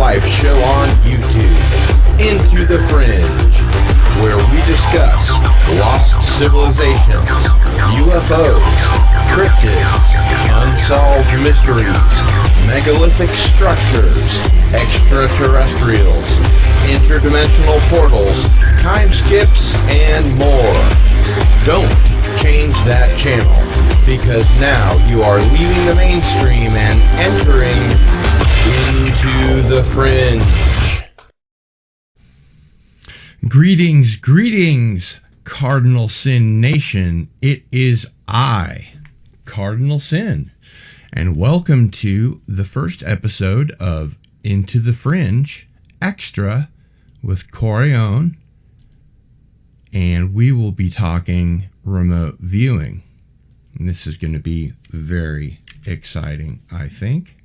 live show on YouTube, Into the Fringe, where we discuss lost civilizations, UFOs, cryptids, unsolved mysteries, megalithic structures, extraterrestrials, interdimensional portals, time skips, and more. Don't change that channel, because now you are leaving the mainstream and entering into the fringe. Greetings, Cardinal Sin Nation. It is I, Cardinal Sin, and welcome to the first episode of Into the Fringe Extra with Coraon, and we will be talking remote viewing. And this is going to be very exciting, I think.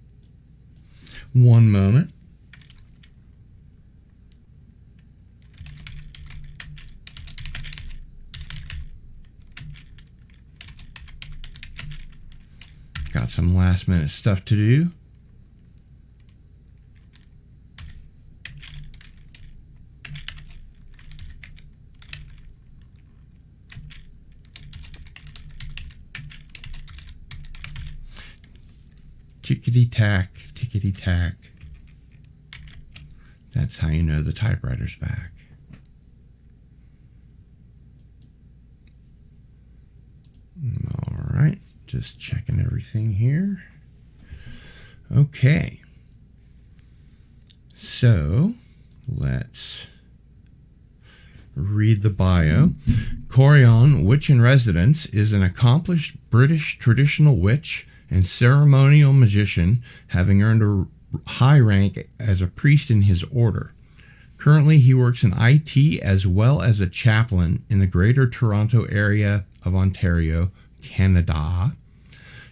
One moment. Got some last minute stuff to do. Tickety-tack, tickety-tack. That's how you know the typewriter's back. All right, just checking everything here. Okay. So, let's read the bio. Coraon Witch in Residence is an accomplished British traditional witch and ceremonial magician, having earned a high rank as a priest in his order. Currently, he works in IT as well as a chaplain in the Greater Toronto area of Ontario, Canada.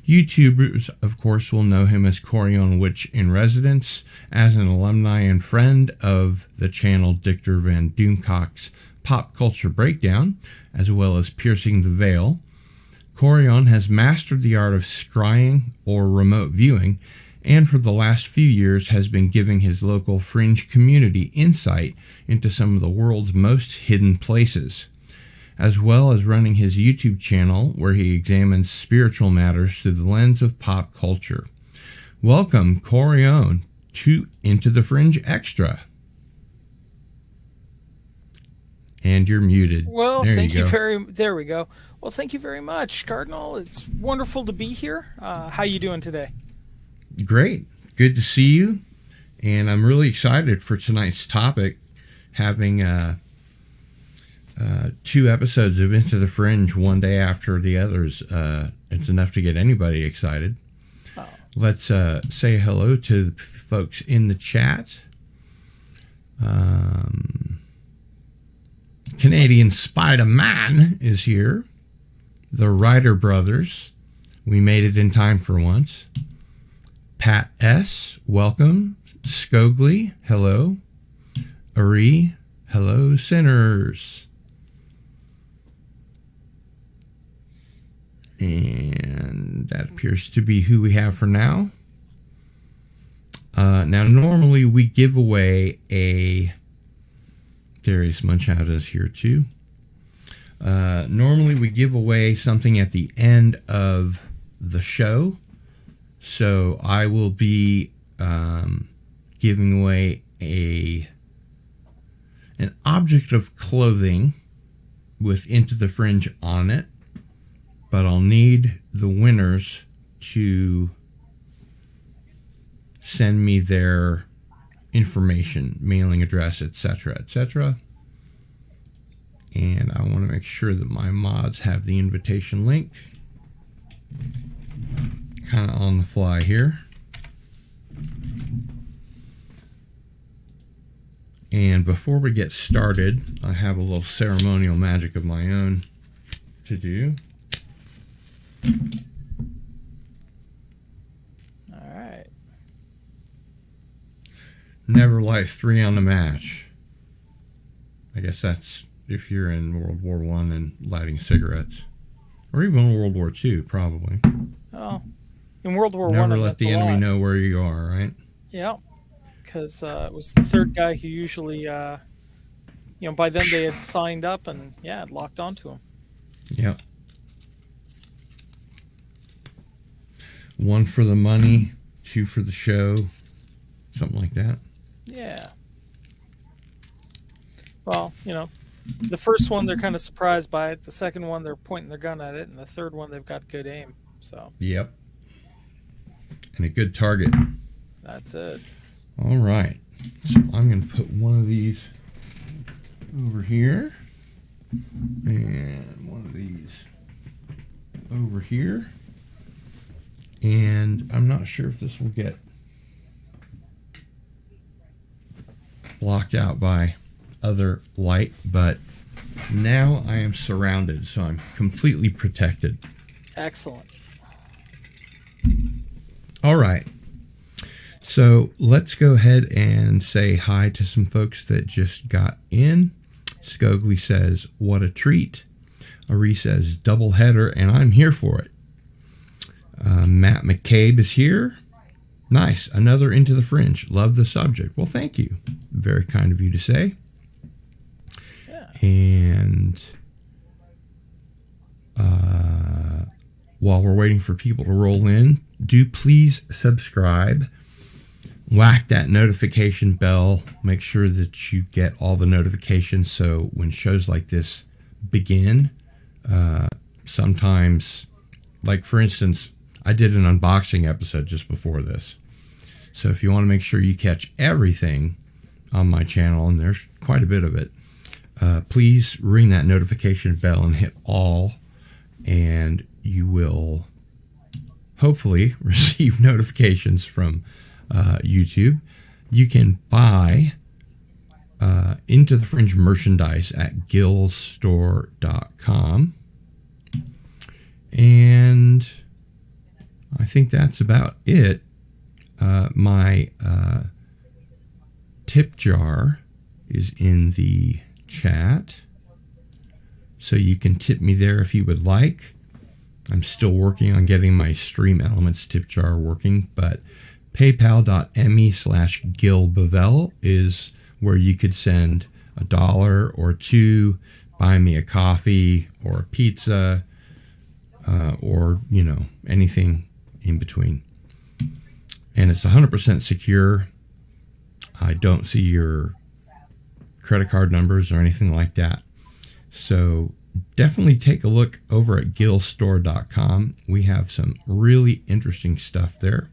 YouTubers, of course, will know him as Coraon Witch in Residence, as an alumni and friend of the channel Dictor Van Doomcock's Pop Culture Breakdown, as well as Piercing the Veil. Coraon has mastered the art of scrying or remote viewing, and for the last few years has been giving his local fringe community insight into some of the world's most hidden places, as well as running his YouTube channel where he examines spiritual matters through the lens of pop culture. Welcome, Coraon, to Into the Fringe Extra. And you're muted. Well, there we go. Well, thank you very much, Cardinal. It's wonderful to be here. How you doing today? Great. Good to see you. And I'm really excited for tonight's topic, having two episodes of Into the Fringe one day after the others. It's enough to get anybody excited. Oh. Let's say hello to the folks in the chat. Canadian Spider-Man is here. The Ryder Brothers. We made it in time for once. Pat S., welcome. Skogly, hello. Ari, hello, sinners. And that appears to be who we have for now. Now, normally we give away a... Darius Munchout is here too. Normally we give away something at the end of the show. So I will be giving away an object of clothing with Into the Fringe on it. But I'll need the winners to send me their information, mailing address, etc., etc. And I want to make sure that my mods have the invitation link. Kind of on the fly here. And before we get started, I have a little ceremonial magic of my own to do. Never light 3 on the match. I guess that's if you're in World War I and lighting cigarettes. Or even World War II, probably. Oh. In World War I, never let the enemy know where you are, right? Yeah. because it was the third guy who usually, by then they had signed up and had locked onto him. Yep. One for the money, two for the show, something like that. Yeah. Well, the first one they're kind of surprised by it. The second one they're pointing their gun at it, and the third one they've got good aim. So. Yep. And a good target. That's it. All right. So I'm going to put one of these over here, and one of these over here. And I'm not sure if this will get blocked out by other light, but now I am surrounded, so I'm completely protected. Excellent. All right. So let's go ahead and say hi to some folks that just got in. Scogly says, what a treat. Ari says, double header, and I'm here for it. Matt McCabe is here. Nice. Another Into the Fringe. Love the subject. Well, thank you. Very kind of you to say. Yeah. And while we're waiting for people to roll in, do please subscribe. Whack that notification bell. Make sure that you get all the notifications so when shows like this begin, sometimes, like for instance, I did an unboxing episode just before this. So if you want to make sure you catch everything on my channel, and there's quite a bit of it, please ring that notification bell and hit all, and you will hopefully receive notifications from YouTube. You can buy Into the Fringe merchandise at gillstore.com. And I think that's about it. My tip jar is in the chat, so you can tip me there if you would like. I'm still working on getting my Stream Elements tip jar working, but paypal.me/gillbevel is where you could send $1 or $2, buy me a coffee or a pizza, or anything in between. And it's 100% secure. I don't see your credit card numbers or anything like that. So definitely take a look over at gillstore.com. We have some really interesting stuff there.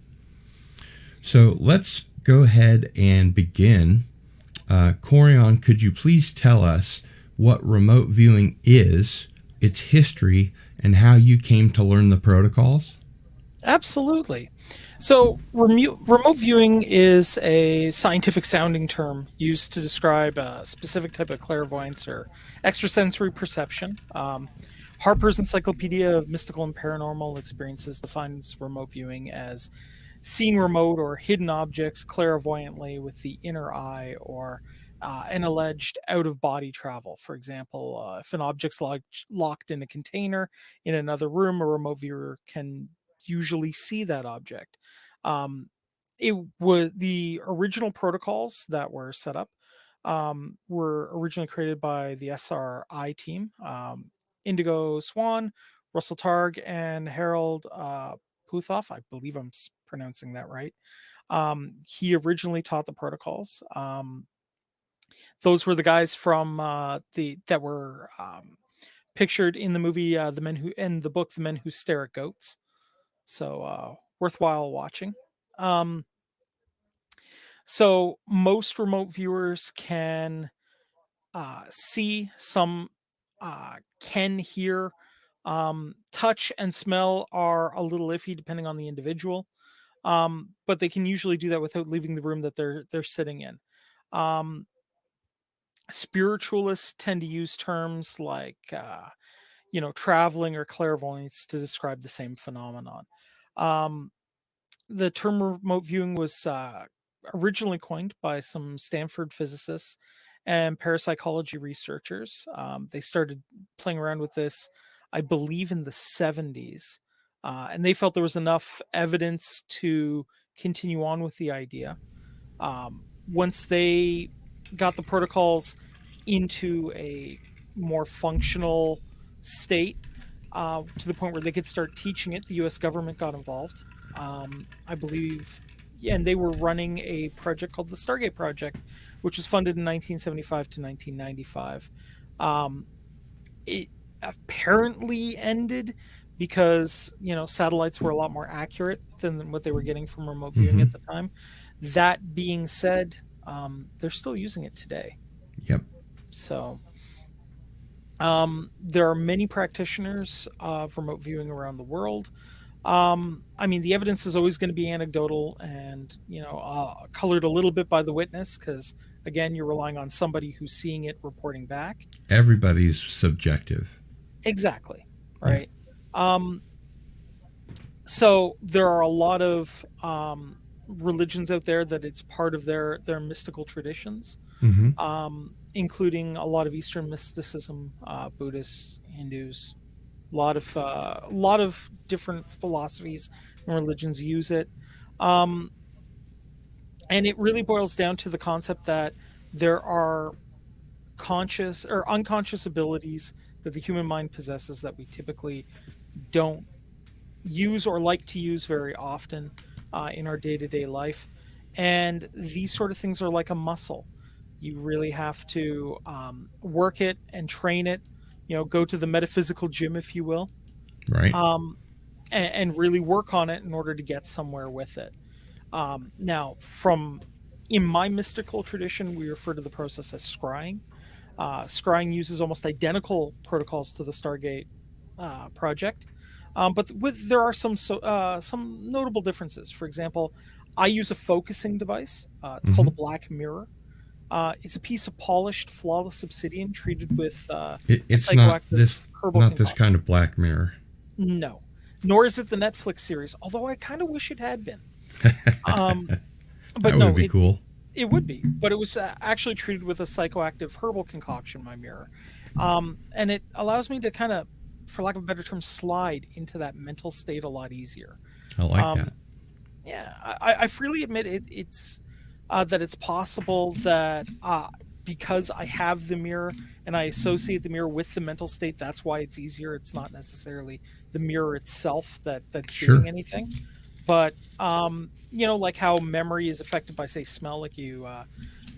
So let's go ahead and begin. Coraon, could you please tell us what remote viewing is, its history, and how you came to learn the protocols? Absolutely. So remote viewing is a scientific sounding term used to describe a specific type of clairvoyance or extrasensory perception. Harper's Encyclopedia of Mystical and Paranormal Experiences defines remote viewing as seeing remote or hidden objects clairvoyantly with the inner eye, or an alleged out-of-body travel. For example, if an object's locked in a container in another room, a remote viewer can usually see that object. It was the original protocols that were set up were originally created by the SRI team, Indigo Swan, Russell Targ, and Harold Puthoff. I believe I'm pronouncing that right. He originally taught the protocols. Those were the guys from that were pictured in the movie the book The Men Who Stare at Goats. So worthwhile watching. So most remote viewers can see, some can hear. Touch and smell are a little iffy depending on the individual, but they can usually do that without leaving the room that they're sitting in. Spiritualists tend to use terms like traveling or clairvoyance to describe the same phenomenon. The term remote viewing was originally coined by some Stanford physicists and parapsychology researchers. They started playing around with this, I believe, in the 70s, and they felt there was enough evidence to continue on with the idea. once they got the protocols into a more functional state, to the point where they could start teaching it, the U.S. government got involved. I believe, yeah, and they were running a project called the Stargate Project, which was funded in 1975 to 1995. It apparently ended because satellites were a lot more accurate than what they were getting from remote viewing at the time. That being said, they're still using it today. Yep. So there are many practitioners of remote viewing around the world. I mean, the evidence is always going to be anecdotal and colored a little bit by the witness, because again, you're relying on somebody who's seeing it reporting back. Everybody's subjective. Exactly. Right. So there are a lot of religions out there that it's part of their mystical traditions, including a lot of Eastern mysticism, Buddhists, Hindus. A lot of different philosophies and religions use it, and it really boils down to the concept that there are conscious or unconscious abilities that the human mind possesses that we typically don't use or like to use very often in our day-to-day life. And these sort of things are like a muscle. You really have to work it and train it, go to the metaphysical gym, if you will, right? And really work on it in order to get somewhere with it. Now, in my mystical tradition, we refer to the process as scrying. Scrying uses almost identical protocols to the Stargate project, but there are some notable differences. For example, I use a focusing device. It's called a black mirror. It's a piece of polished, flawless obsidian treated with it's not this kind of black mirror. No, nor is it the Netflix series. Although I kind of wish it had been. But that would be cool. It would be, but it was actually treated with a psychoactive herbal concoction, my mirror, and it allows me to kind of, for lack of a better term, slide into that mental state a lot easier. I like that. Yeah, I freely admit it's that it's possible that because I have the mirror and I associate the mirror with the mental state, that's why it's easier. It's not necessarily the mirror itself that's doing anything. But like how memory is affected by, say, smell. Like you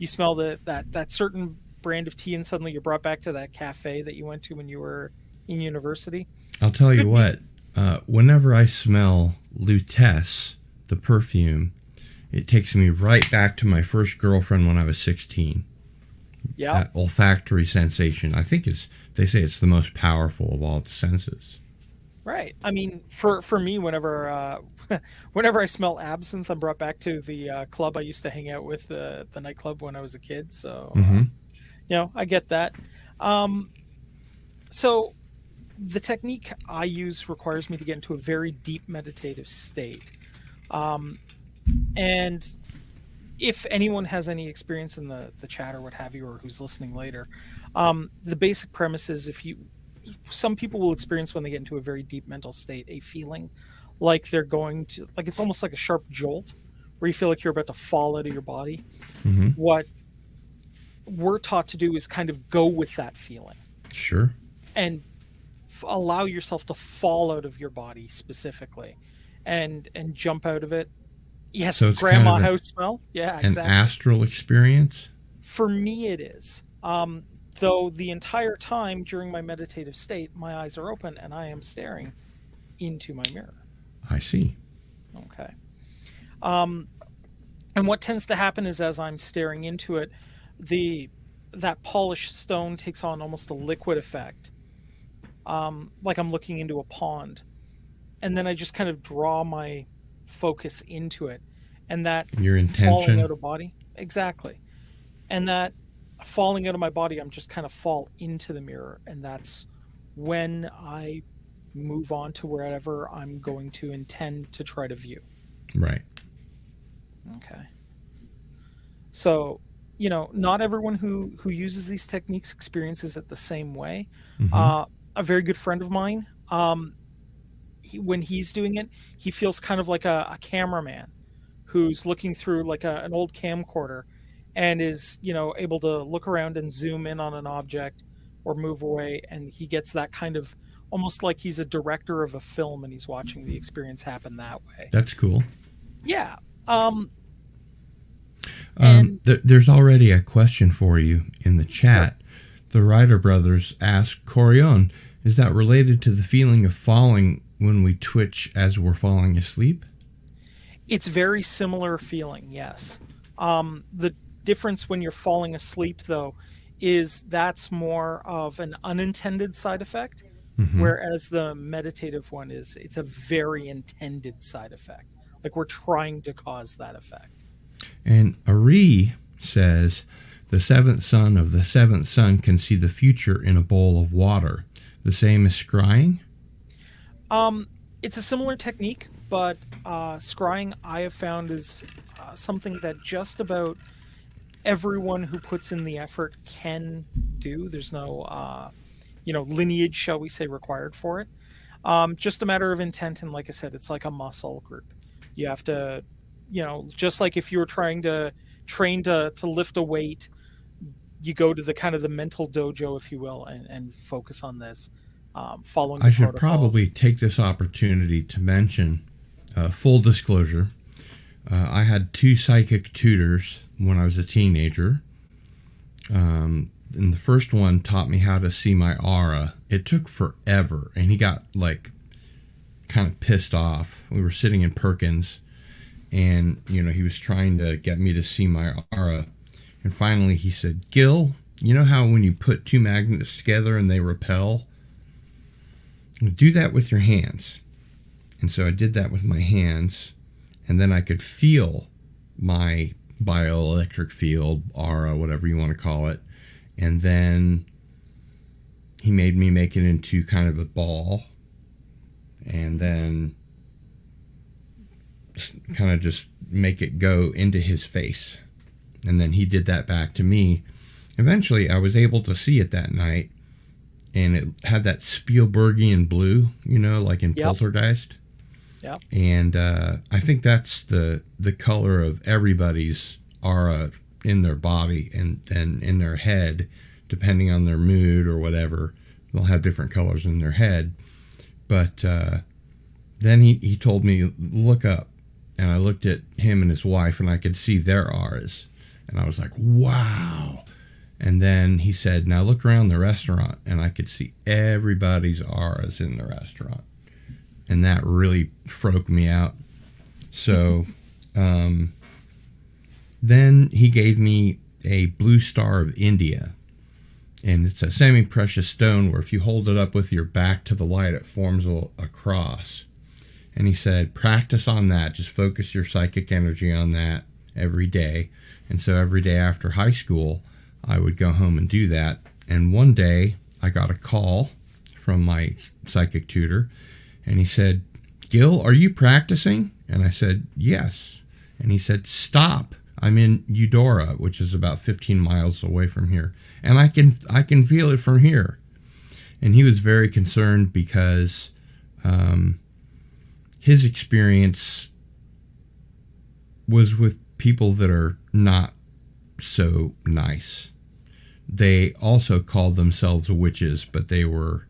smell that certain brand of tea, and suddenly you're brought back to that cafe that you went to when you were in university. I'll tell you what. Whenever I smell Lutece, the perfume, it takes me right back to my first girlfriend when I was 16. Yeah. That olfactory sensation, I think they say it's the most powerful of all the senses. Right. I mean, for me, whenever I smell absinthe, I'm brought back to the club I used to hang out with, the nightclub when I was a kid. So, I get that. So the technique I use requires me to get into a very deep meditative state. And if anyone has any experience in the chat or what have you, or who's listening later, the basic premise is some people will experience, when they get into a very deep mental state, a feeling like they're going to, like, it's almost like a sharp jolt where you feel like you're about to fall out of your body. What we're taught to do is kind of go with that feeling. Sure. And allow yourself to fall out of your body specifically and jump out of it. Yes, so grandma kind of house smell. Yeah, exactly. An astral experience? For me, it is. Though the entire time during my meditative state, my eyes are open and I am staring into my mirror. I see. Okay. And what tends to happen is, as I'm staring into it, that polished stone takes on almost a liquid effect, like I'm looking into a pond. And then I just kind of draw my focus into it, and that your intention falling out of body, exactly, and that falling out of my body, I'm just kind of fall into the mirror, and that's when I move on to wherever I'm going to intend to try to view. Right. Okay. So, not everyone who uses these techniques experiences it the same way. A very good friend of mine, when he's doing it, he feels kind of like a cameraman who's looking through like an old camcorder, and is, able to look around and zoom in on an object or move away, and he gets that kind of almost like he's a director of a film and he's watching the experience happen that way. That's cool. Yeah. And There's already a question for you in the chat. Sure. The Ryder brothers ask, Coraon, is that related to the feeling of falling when we twitch as we're falling asleep? It's very similar feeling, yes. The difference when you're falling asleep, though, is that's more of an unintended side effect, whereas the meditative one it's a very intended side effect. Like we're trying to cause that effect. And Ari says, the seventh son of the seventh son can see the future in a bowl of water. The same as scrying? It's a similar technique, but scrying I have found is something that just about everyone who puts in the effort can do. There's no, lineage, shall we say, required for it. Just a matter of intent, and like I said, it's like a muscle group. You have to, just like if you were trying to train to lift a weight, you go to the kind of the mental dojo, if you will, and focus on this. Following. I should probably take this opportunity to mention, full disclosure, I had 2 psychic tutors when I was a teenager. And the first one taught me how to see my aura. It took forever, and he got kind of pissed off. We were sitting in Perkins, and he was trying to get me to see my aura. And finally he said, Gil, you know how when you put 2 magnets together and they repel? Do that with your hands. And so I did that with my hands, and then I could feel my bioelectric field, aura, whatever you want to call it. And then he made me make it into kind of a ball, and then kind of just make it go into his face. And then he did that back to me. Eventually I was able to see it that night, and it had that Spielbergian blue, like in Poltergeist. Yeah. And I think that's the color of everybody's aura in their body and in their head, depending on their mood or whatever. They'll have different colors in their head. But then he told me, look up. And I looked at him and his wife, and I could see their auras. And I was like, wow. And then he said, now look around the restaurant. And I could see everybody's auras in the restaurant. And that really freaked me out. So then he gave me a blue star of India. And it's a semi-precious stone where if you hold it up with your back to the light, it forms a cross. And he said, practice on that. Just focus your psychic energy on that every day. And so every day after high school, I would go home and do that. And one day I got a call from my psychic tutor, and he said, Gil, are you practicing? And I said, yes. And he said, stop. I'm in Eudora, which is about 15 miles away from here. And I can feel it from here. And he was very concerned because his experience was with people that are not so nice. They also called themselves witches, but they were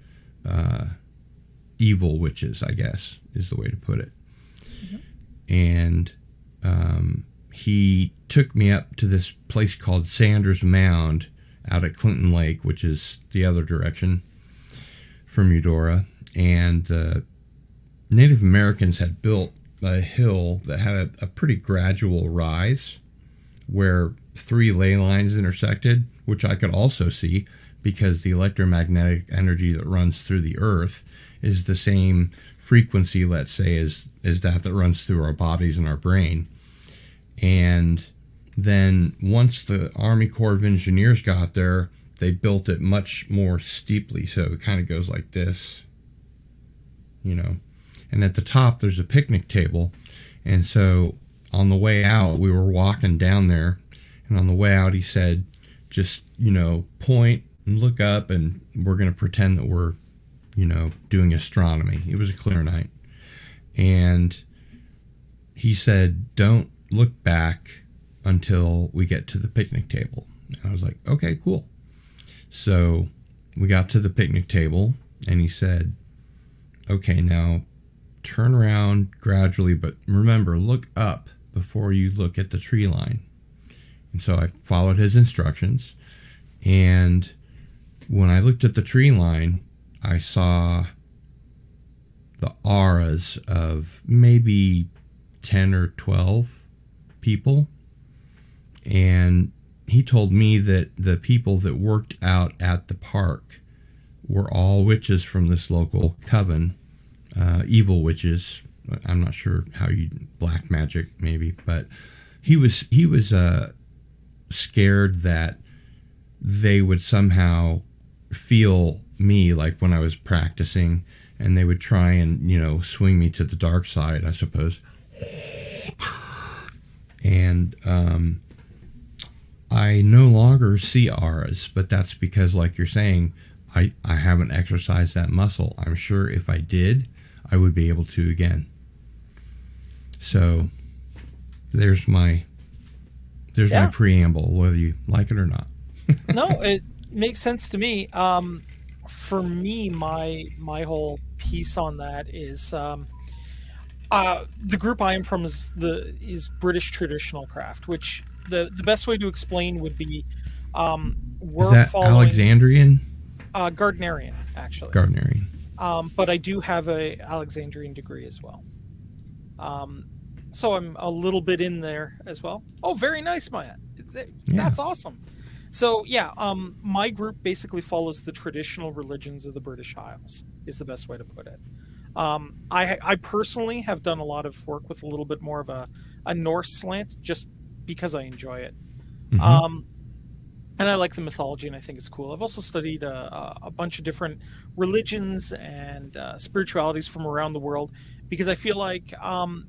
evil witches, I guess, is the way to put it. And he took me up to this place called Sanders Mound out at Clinton Lake, which is the other direction from Eudora. And the Native Americans had built a hill that had a pretty gradual rise where 3 ley lines intersected, which I could also see because the electromagnetic energy that runs through the earth is the same frequency, let's say, as that runs through our bodies and our brain. And then once the Army Corps of Engineers got there, they built it much more steeply. So it kind of goes like this, And at the top, there's a picnic table. And so on the way out, we were walking down there. And on the way out, he said, just, point and look up, and we're going to pretend that we're, doing astronomy. It was a clear night. And he said, don't look back until we get to the picnic table. And I was like, okay, cool. So we got to the picnic table, and he said, okay, now turn around gradually, but remember, look up before you look at the tree line. And so I followed his instructions, and when I looked at the tree line, I saw the auras of maybe 10 or 12 people. And he told me that the people that worked out at the park were all witches from this local coven, evil witches. I'm not sure how you, black magic maybe, but he was scared that they would somehow feel me, like when I was practicing, and they would try and, swing me to the dark side, I suppose. And I no longer see auras, but that's because, like you're saying, I haven't exercised that muscle. I'm sure if I did, I would be able to again. So there's my preamble, whether you like it or not. No, it makes sense to me. For me, my whole piece on that is the group I am from is British traditional craft, which the best way to explain would be we're is that following Alexandrian? Gardnerian, actually. Gardnerian. But I do have a Alexandrian degree as well. So I'm a little bit in there as well. Oh, very nice, Maya. That's awesome. So yeah, my group basically follows the traditional religions of the British Isles, is the best way to put it. I personally have done a lot of work with a little bit more of a Norse slant, just because I enjoy it. Mm-hmm. And I like the mythology, and I think it's cool. I've also studied a bunch of different religions and spiritualities from around the world, because I feel like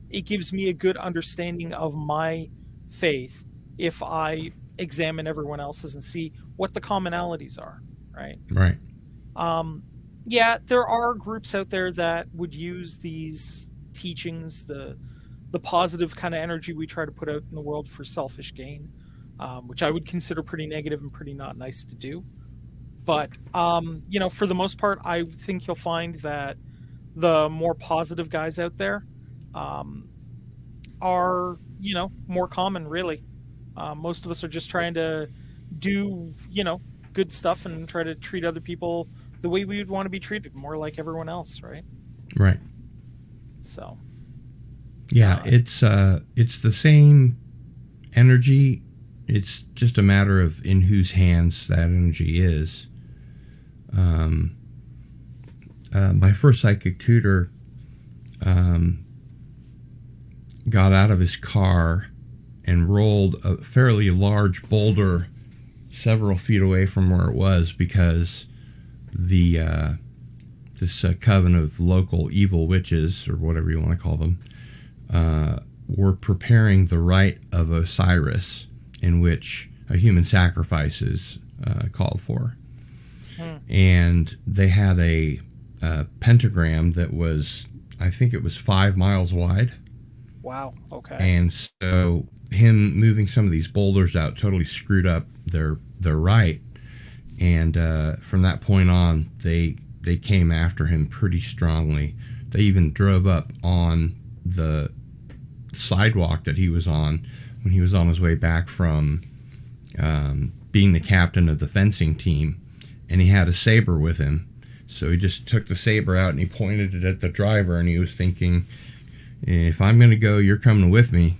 it gives me a good understanding of my faith if I examine everyone else's and see what the commonalities are, right? Right. Yeah, there are groups out there that would use these teachings, the positive kind of energy we try to put out in the world for selfish gain, which I would consider pretty negative and pretty not nice to do. But, for the most part, I think you'll find that the more positive guys out there are, more common, really. Most of us are just trying to do, good stuff and try to treat other people the way we would want to be treated, more like everyone else, right? Right. So. Yeah, it's the same energy. It's just a matter of in whose hands that energy is. My first psychic tutor got out of his car and rolled a fairly large boulder several feet away from where it was, because this coven of local evil witches, or whatever you want to call them, were preparing the rite of Osiris, in which a human sacrifice is called for. And they had a pentagram that was, I think it was 5 miles wide. Wow. Okay. And so him moving some of these boulders out totally screwed up their rite. And from that point on, they came after him pretty strongly. They even drove up on the sidewalk that he was on when he was on his way back from being the captain of the fencing team, and he had a saber with him. So he just took the saber out and he pointed it at the driver, and he was thinking, if I'm going to go, you're coming with me.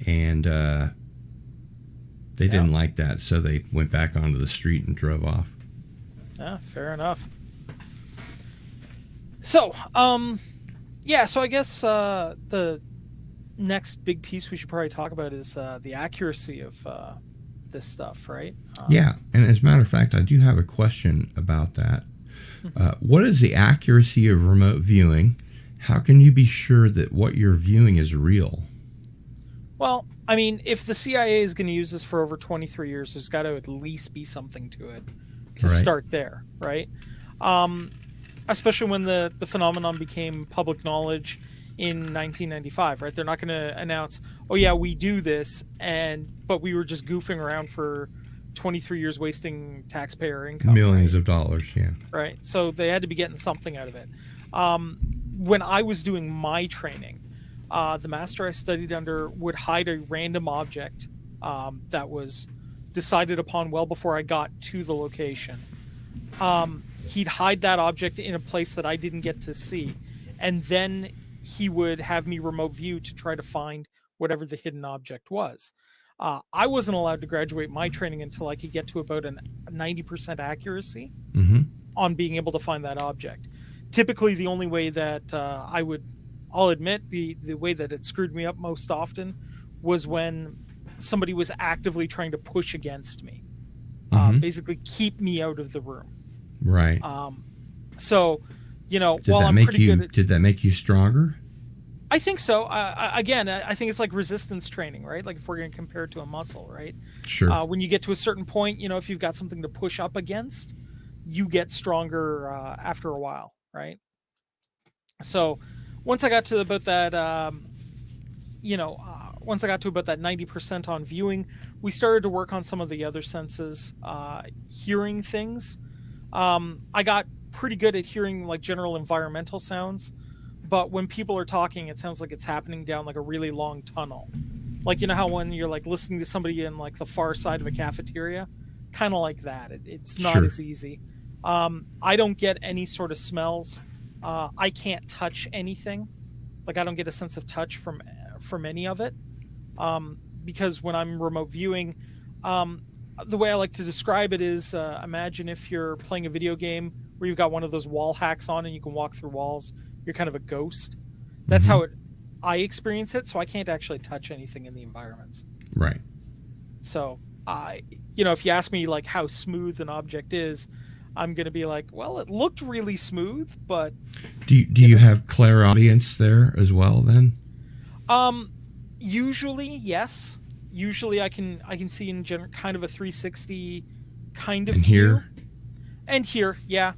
And they didn't like that, so they went back onto the street and drove off. Yeah, fair enough. So, so I guess the next big piece we should probably talk about is the accuracy of this stuff, right? Yeah, and as a matter of fact, I do have a question about that. What is the accuracy of remote viewing? How can you be sure that what you're viewing is real? Well, I mean, if the CIA is going to use this for over 23 years, there's got to at least be something to it to start there, right? Especially when the phenomenon became public knowledge in 1995, right? They're not going to announce, oh yeah, we do this, but we were just goofing around for 23 years wasting taxpayer income. Millions right? of dollars, yeah. Right. So they had to be getting something out of it. When I was doing my training, the master I studied under would hide a random object that was decided upon well before I got to the location. He'd hide that object in a place that I didn't get to see, and then he would have me remote view to try to find whatever the hidden object was. I wasn't allowed to graduate my training until I could get to about a 90% accuracy on being able to find that object. Typically, the only way that I'll admit, the way that it screwed me up most often was when somebody was actively trying to push against me, basically keep me out of the room. Right. So, Did while I'm pretty good at... Did that make you stronger? I think so. Again, I think it's like resistance training, right? Like if we're going to compare it to a muscle, right? Sure. When you get to a certain point, if you've got something to push up against, you get stronger after a while, right? So once I got to about that, once I got to about that 90% on viewing, we started to work on some of the other senses, hearing things. I got pretty good at hearing like general environmental sounds. But when people are talking, it sounds like it's happening down like a really long tunnel. Like, how when you're like listening to somebody in like the far side of a cafeteria, kind of like that. It's not as easy. I don't get any sort of smells. I can't touch anything. Like I don't get a sense of touch from any of it. Because when I'm remote viewing, the way I like to describe it is, imagine if you're playing a video game where you've got one of those wall hacks on and you can walk through walls. You're kind of a ghost. That's how I experience it. So I can't actually touch anything in the environments. Right. So if you ask me like how smooth an object is, I'm going to be like, well, it looked really smooth, but do you have clairaudience there as well then? Usually, yes. Usually I can see in kind of a 360 kind of and view. Here? And here, yeah.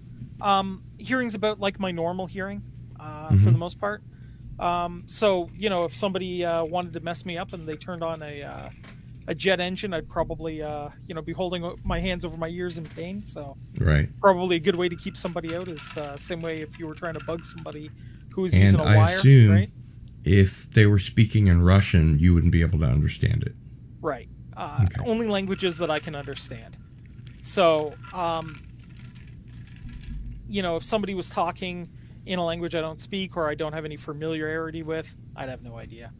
Hearing's about like my normal hearing. For the most part. So, if somebody wanted to mess me up and they turned on a jet engine, I'd probably, be holding my hands over my ears in pain. So right. Probably a good way to keep somebody out is same way if you were trying to bug somebody who was and using a wire. I assume right? If they were speaking in Russian, you wouldn't be able to understand it. Right. Okay. Only languages that I can understand. So, if somebody was talking in a language I don't speak or I don't have any familiarity with, I'd have no idea.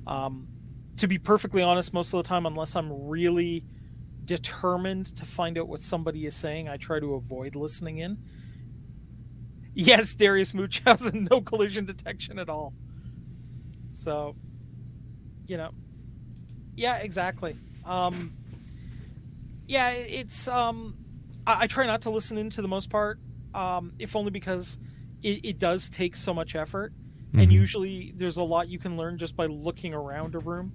To be perfectly honest, most of the time, unless I'm really determined to find out what somebody is saying, I try to avoid listening in. Yes, Darius Munchausen, no collision detection at all. So, yeah, exactly. It's, I try not to listen in to the most part, if only because it does take so much effort, and usually there's a lot you can learn just by looking around a room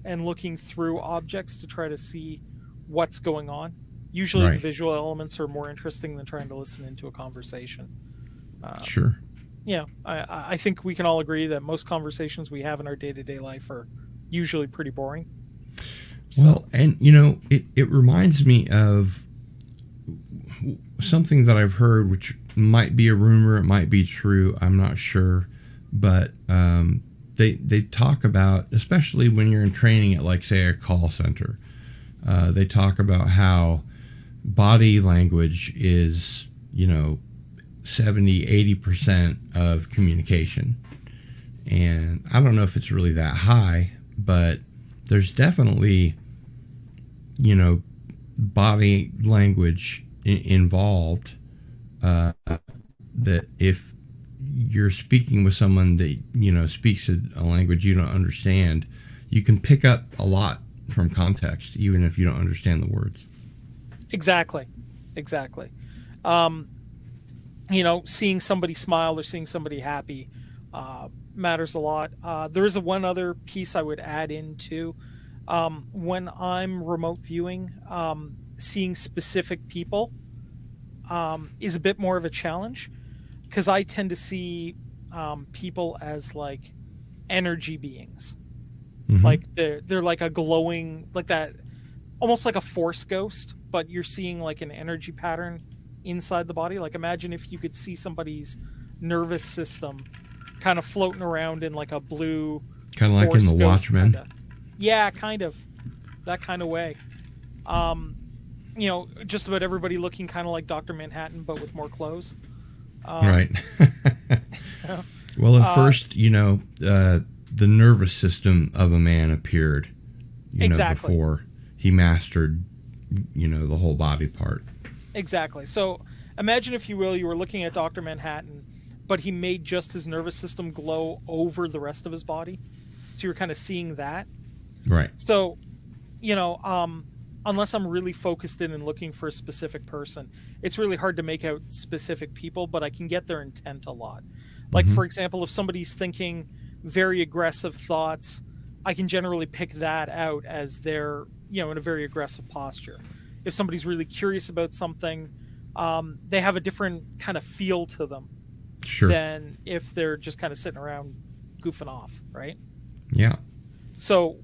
and looking through objects to try to see what's going on. Usually the visual elements are more interesting than trying to listen into a conversation. Sure. Yeah, I think we can all agree that most conversations we have in our day-to-day life are usually pretty boring. So. Well, and it reminds me of something that I've heard, which might be a rumor, it might be true, I'm not sure, but they talk about, especially when you're in training at like say a call center, they talk about how body language is 70-80% of communication, and I don't know if it's really that high, but there's definitely body language involved, that if you're speaking with someone that speaks a language you don't understand, you can pick up a lot from context even if you don't understand the words. Exactly. Seeing somebody smile or seeing somebody happy matters a lot. There is one other piece I would add in too. When I'm remote viewing, seeing specific people is a bit more of a challenge, because I tend to see people as like energy beings. Mhm. Like they're like a glowing, like that, almost like a force ghost, but you're seeing like an energy pattern inside the body. Like imagine if you could see somebody's nervous system kind of floating around in like a blue Kind of like in force The ghost Watchmen. kinda. Yeah, kind of that kind of way. Um, just about everybody looking kind of like Dr. Manhattan, but with more clothes. Right. Yeah. Well, at first, the nervous system of a man appeared, Exactly. before he mastered, the whole body part. Exactly. So imagine, if you will, you were looking at Dr. Manhattan, but he made just his nervous system glow over the rest of his body. So you're kind of seeing that. Right. So, unless I'm really focused in and looking for a specific person, it's really hard to make out specific people, but I can get their intent a lot. Like, Mhm. for example, if somebody's thinking very aggressive thoughts, I can generally pick that out as they're, in a very aggressive posture. If somebody's really curious about something, they have a different kind of feel to them Sure. than if they're just kind of sitting around goofing off, right? Yeah. So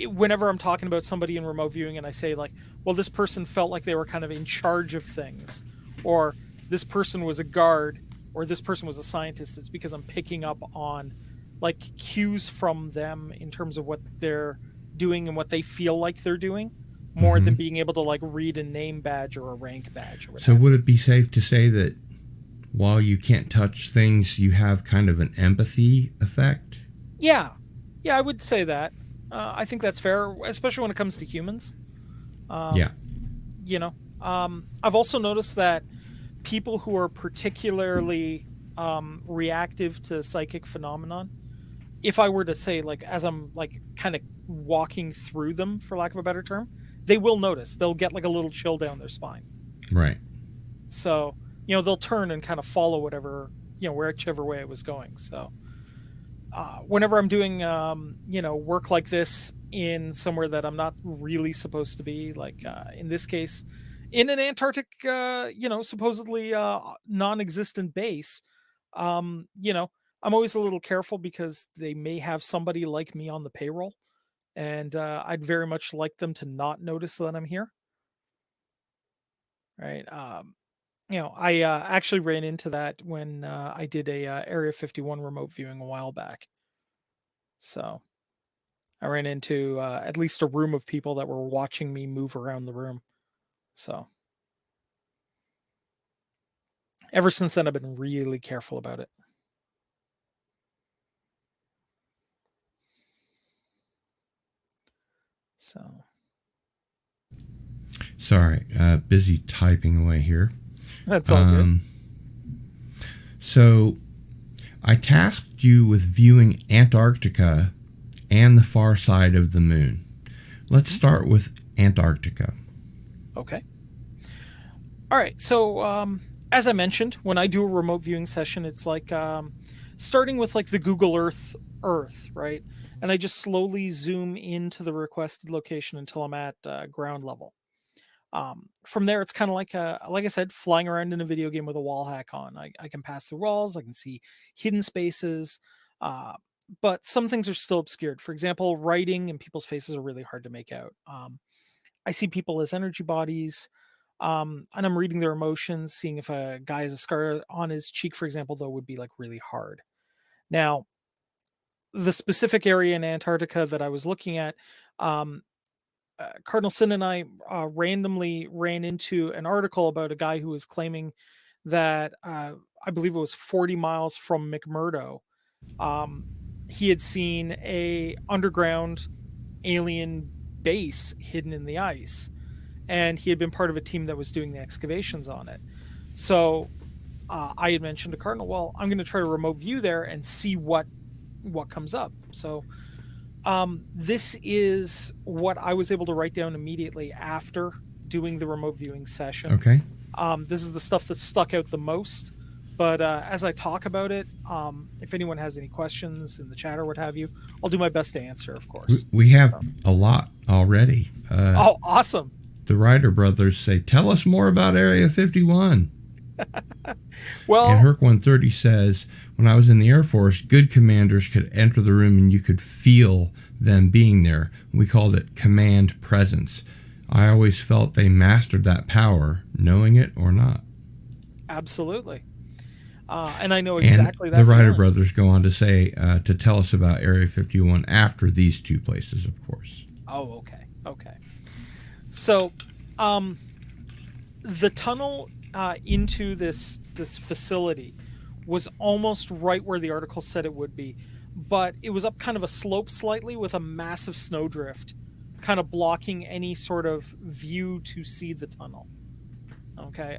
whenever I'm talking about somebody in remote viewing and I say like, well, this person felt like they were kind of in charge of things, or this person was a guard, or this person was a scientist, it's because I'm picking up on like cues from them in terms of what they're doing and what they feel like they're doing, more than Mhm. being able to like read a name badge or a rank badge or whatever. So would it be safe to say that while you can't touch things, you have kind of an empathy effect? Yeah. Yeah, I would say that. I think that's fair, especially when it comes to humans. Yeah. I've also noticed that people who are particularly reactive to psychic phenomenon, if I were to say, like, as I'm like kind of walking through them, for lack of a better term, they will notice. They'll get like a little chill down their spine. Right. So, they'll turn and kind of follow whatever, whichever way it was going. So, whenever I'm doing, work like this in somewhere that I'm not really supposed to be, like in this case, in an Antarctic, supposedly non-existent base, I'm always a little careful because they may have somebody like me on the payroll, and I'd very much like them to not notice that I'm here. Right. I actually ran into that when I did a Area 51 remote viewing a while back. So I ran into at least a room of people that were watching me move around the room. So ever since then, I've been really careful about it. So Sorry, busy typing away here. that's all good. So I tasked you with viewing Antarctica and the far side of the moon. Let's start with Antarctica. Okay. All right. So as I mentioned, when I do a remote viewing session, it's like starting with like the Google Earth, right? And I just slowly zoom into the requested location until I'm at ground level. From there, it's kind of like I said, flying around in a video game with a wall hack on. I can pass through walls, I can see hidden spaces, uh, but some things are still obscured. For example, writing and people's faces are really hard to make out. I see people as energy bodies, and I'm reading their emotions. Seeing if a guy has a scar on his cheek, for example, though, would be like really hard. Now, the specific area in Antarctica that I was looking at, um, Cardinal Sin and I randomly ran into an article about a guy who was claiming that I believe it was 40 miles from McMurdo. Um, he had seen a underground alien base hidden in the ice, and he had been part of a team that was doing the excavations on it. So I had mentioned to Cardinal, well, I'm going to try to remote view there and see what comes up. So this is what I was able to write down immediately after doing the remote viewing session. Okay. This is the stuff that stuck out the most. But as I talk about it, if anyone has any questions in the chat or what have you, I'll do my best to answer, of course. We have a lot already. Oh, awesome. The Ryder brothers say, tell us more about Area 51. And Well, Herc 130 says, when I was in the Air Force, good commanders could enter the room and you could feel them being there. We called it command presence. I always felt they mastered that power, knowing it or not. absolutely. And I know exactly and that the Ryder feeling. brothers go on to say, to tell us about Area 51 after these two places, of course. Oh, okay. Okay. So, the tunnel into this facility was almost right where the article said it would be, but it was up kind of a slope slightly with a massive snowdrift kind of blocking any sort of view to see the tunnel. Okay.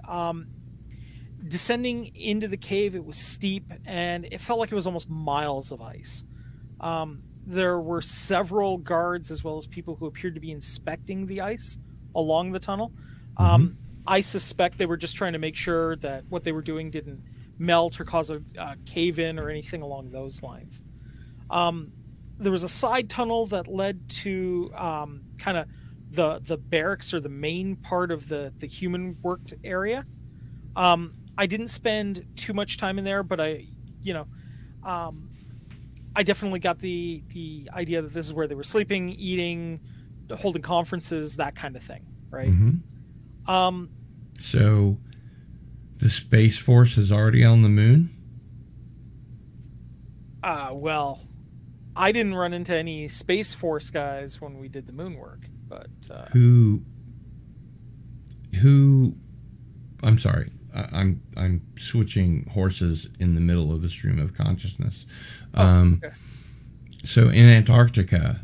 Descending into the cave, it was steep and it felt like it was almost miles of ice. There were several guards as well as people who appeared to be inspecting the ice along the tunnel. I suspect they were just trying to make sure that what they were doing didn't melt or cause a cave-in or anything along those lines. There was a side tunnel that led to kind of the barracks or the main part of the human worked area. I didn't spend too much time in there, but I definitely got the idea that this is where they were sleeping, eating, holding conferences, that kind of thing, right? So the Space Force is already on the moon? Well, I didn't run into any Space Force guys when we did the moon work, but Who I'm sorry. I'm switching horses in the middle of a stream of consciousness. okay. So in Antarctica,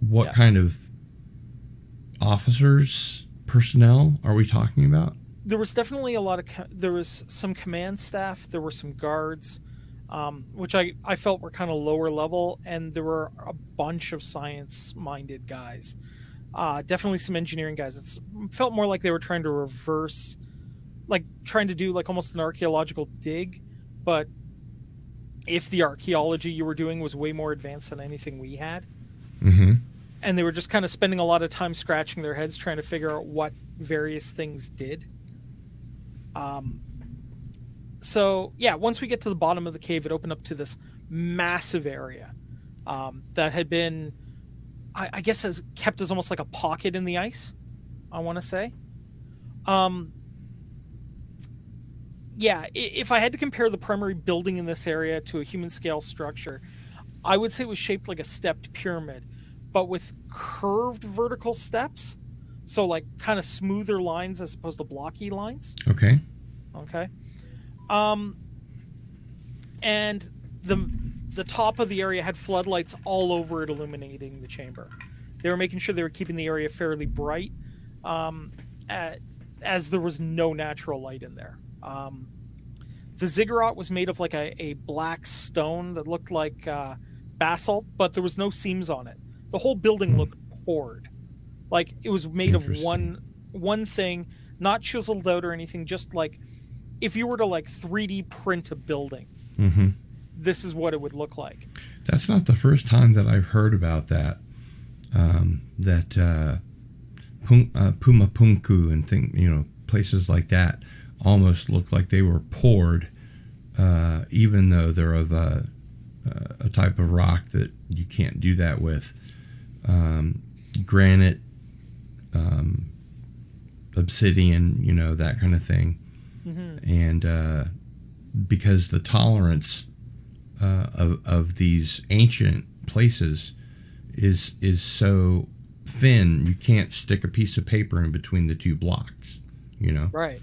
what kind of officers, personnel are we talking about? There was definitely a lot of there was some command staff, there were some guards, which I felt were kind of lower level, and there were a bunch of science minded guys, definitely some engineering guys. It felt more like they were trying to reverse, like trying to do like almost an archaeological dig, but if the archaeology you were doing was way more advanced than anything we had. And they were just kind of spending a lot of time scratching their heads trying to figure out what various things did. So yeah, once we get to the bottom of the cave, it opened up to this massive area that had been, I guess, has kept as almost like a pocket in the ice, I want to say. Yeah, if I had to compare the primary building in this area to a human scale structure, I would say it was shaped like a stepped pyramid, but with curved vertical steps. So like kind of smoother lines as opposed to blocky lines. Okay. And the top of the area had floodlights all over it illuminating the chamber. They were making sure they were keeping the area fairly bright, as there was no natural light in there. The ziggurat was made of like a black stone that looked like basalt, but there was no seams on it. The whole building looked poured. Like it was made of one thing, not chiseled out or anything, just like if you were to like 3D print a building, this is what it would look like. That's not the first time that I've heard about that. Pumapunku and places like that almost look like they were poured, even though they're of a type of rock that you can't do that with. Granite, obsidian, that kind of thing. And because the tolerance of these ancient places is so thin, you can't stick a piece of paper in between the two blocks, Right.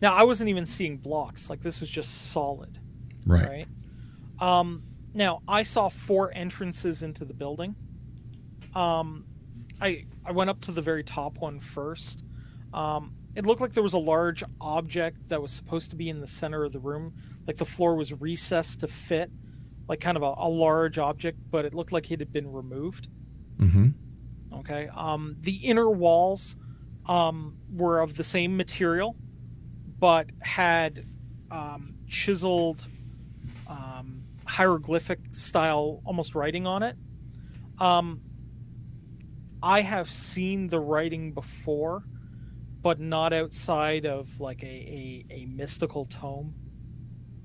Now, I wasn't even seeing blocks. Like, this was just solid. Right. Now, I saw 4 entrances into the building. I went up to the very top one first. It looked like there was a large object that was supposed to be in the center of the room. Like, the floor was recessed to fit, like, kind of a large object, but it looked like it had been removed. Okay. The inner walls were of the same material, but had chiseled hieroglyphic style almost writing on it. I have seen the writing before, but not outside of like a mystical tome,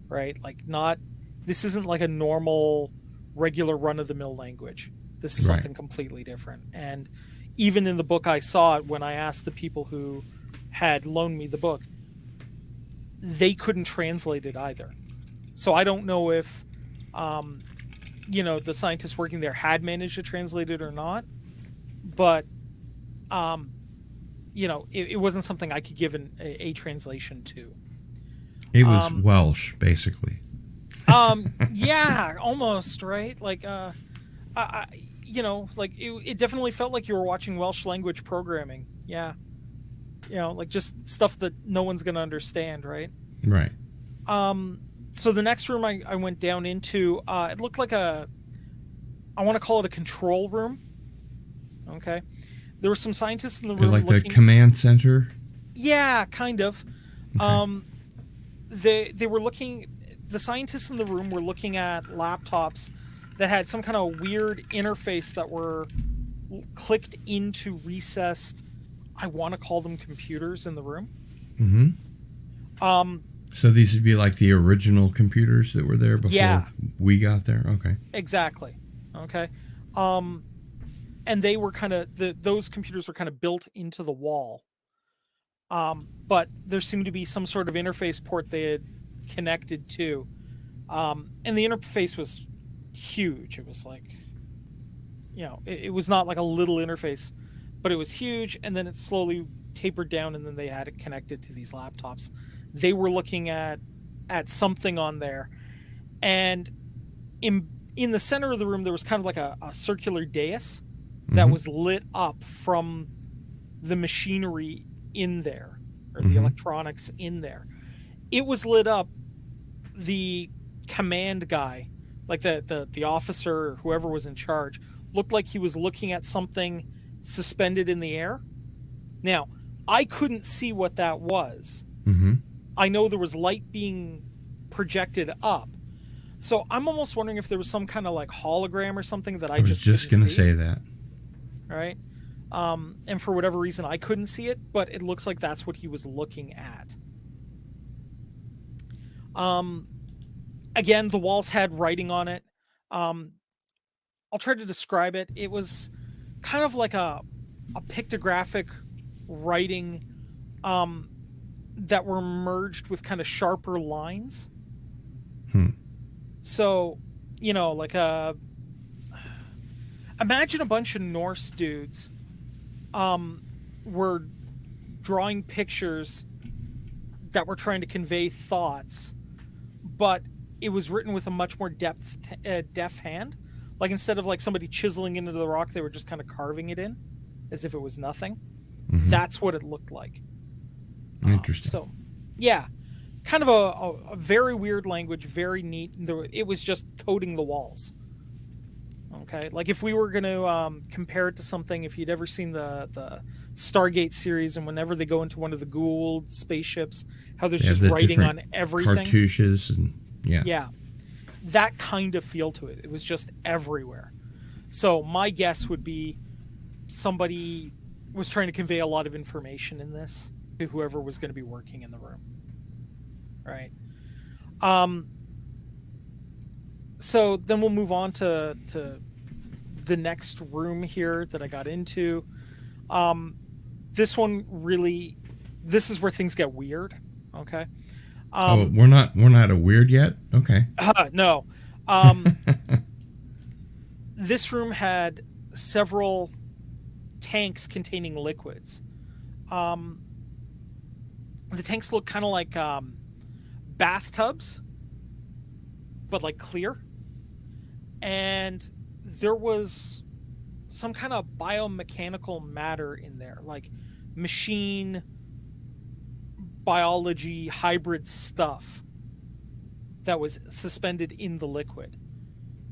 right? Like not, this isn't like a normal, regular run-of-the-mill language. This is Right. something completely different. And even in the book I saw it, when I asked the people who had loaned me the book, they couldn't translate it either. So I don't know if, the scientists working there had managed to translate it or not. But, it wasn't something I could give a translation to. It was Welsh, basically. Yeah, almost, right? Like, it definitely felt like you were watching Welsh language programming. Yeah. Like just stuff that no one's going to understand, right? Right. So the next room I went down into, it looked like I want to call it a control room. Okay. There were some scientists in the room. Like the command center? Yeah, kind of. Okay. They were looking, the scientists in the room were looking at laptops that had some kind of weird interface that were clicked into recessed, I want to call them computers in the room. Mm-hmm. So these would be like the original computers that were there before we got there? Okay. Exactly. Okay. And they were kind of, those computers were kind of built into the wall. But there seemed to be some sort of interface port they had connected to. And the interface was huge. It was like, it was not like a little interface, but it was huge. And then it slowly tapered down, and then they had it connected to these laptops. They were looking at something on there. And in the center of the room, there was kind of like a circular dais that was lit up from the machinery in there, or the electronics in there. It was lit up. The command guy, like the officer or whoever was in charge, looked like he was looking at something suspended in the air. Now, I couldn't see what that was. I know there was light being projected up. So I'm almost wondering if there was some kind of like hologram or something that I was just going to say that. All right. And for whatever reason, I couldn't see it, but it looks like that's what he was looking at. Again, the walls had writing on it. I'll try to describe it. It was kind of like a pictographic writing that were merged with kind of sharper lines. So, like imagine a bunch of Norse dudes were drawing pictures that were trying to convey thoughts, but it was written with a much more deft hand. Like instead of like somebody chiseling into the rock, they were just kind of carving it in as if it was nothing. That's what it looked like. Interesting. So, yeah, kind of a very weird language, very neat. It was just coding the walls. Okay, like if we were going to compare it to something, if you'd ever seen the Stargate series, and whenever they go into one of the Gould spaceships, how there's just writing on everything. Cartouches and yeah, that kind of feel to it. It was just everywhere. So my guess would be somebody was trying to convey a lot of information in this to whoever was going to be working in the room. Right. So then we'll move on to the next room here that I got into. This one really, this is where things get weird. Okay. We're not a weird yet. Okay. No. This room had several tanks containing liquids. The tanks look kind of like bathtubs, but like clear. And there was some kind of biomechanical matter in there, like machine biology hybrid stuff that was suspended in the liquid.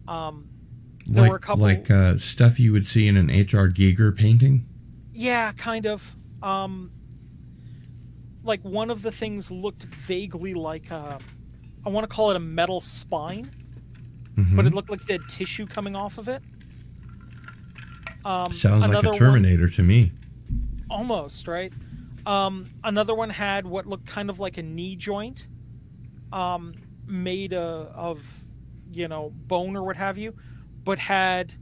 There were a couple stuff you would see in an H.R. Giger painting. Yeah, kind of. Like one of the things looked vaguely like I want to call it a metal spine, but it looked like it had tissue coming off of it. Sounds like a Terminator to me. Almost, right? Another one had what looked kind of like a knee joint, made of, bone or what have you, but had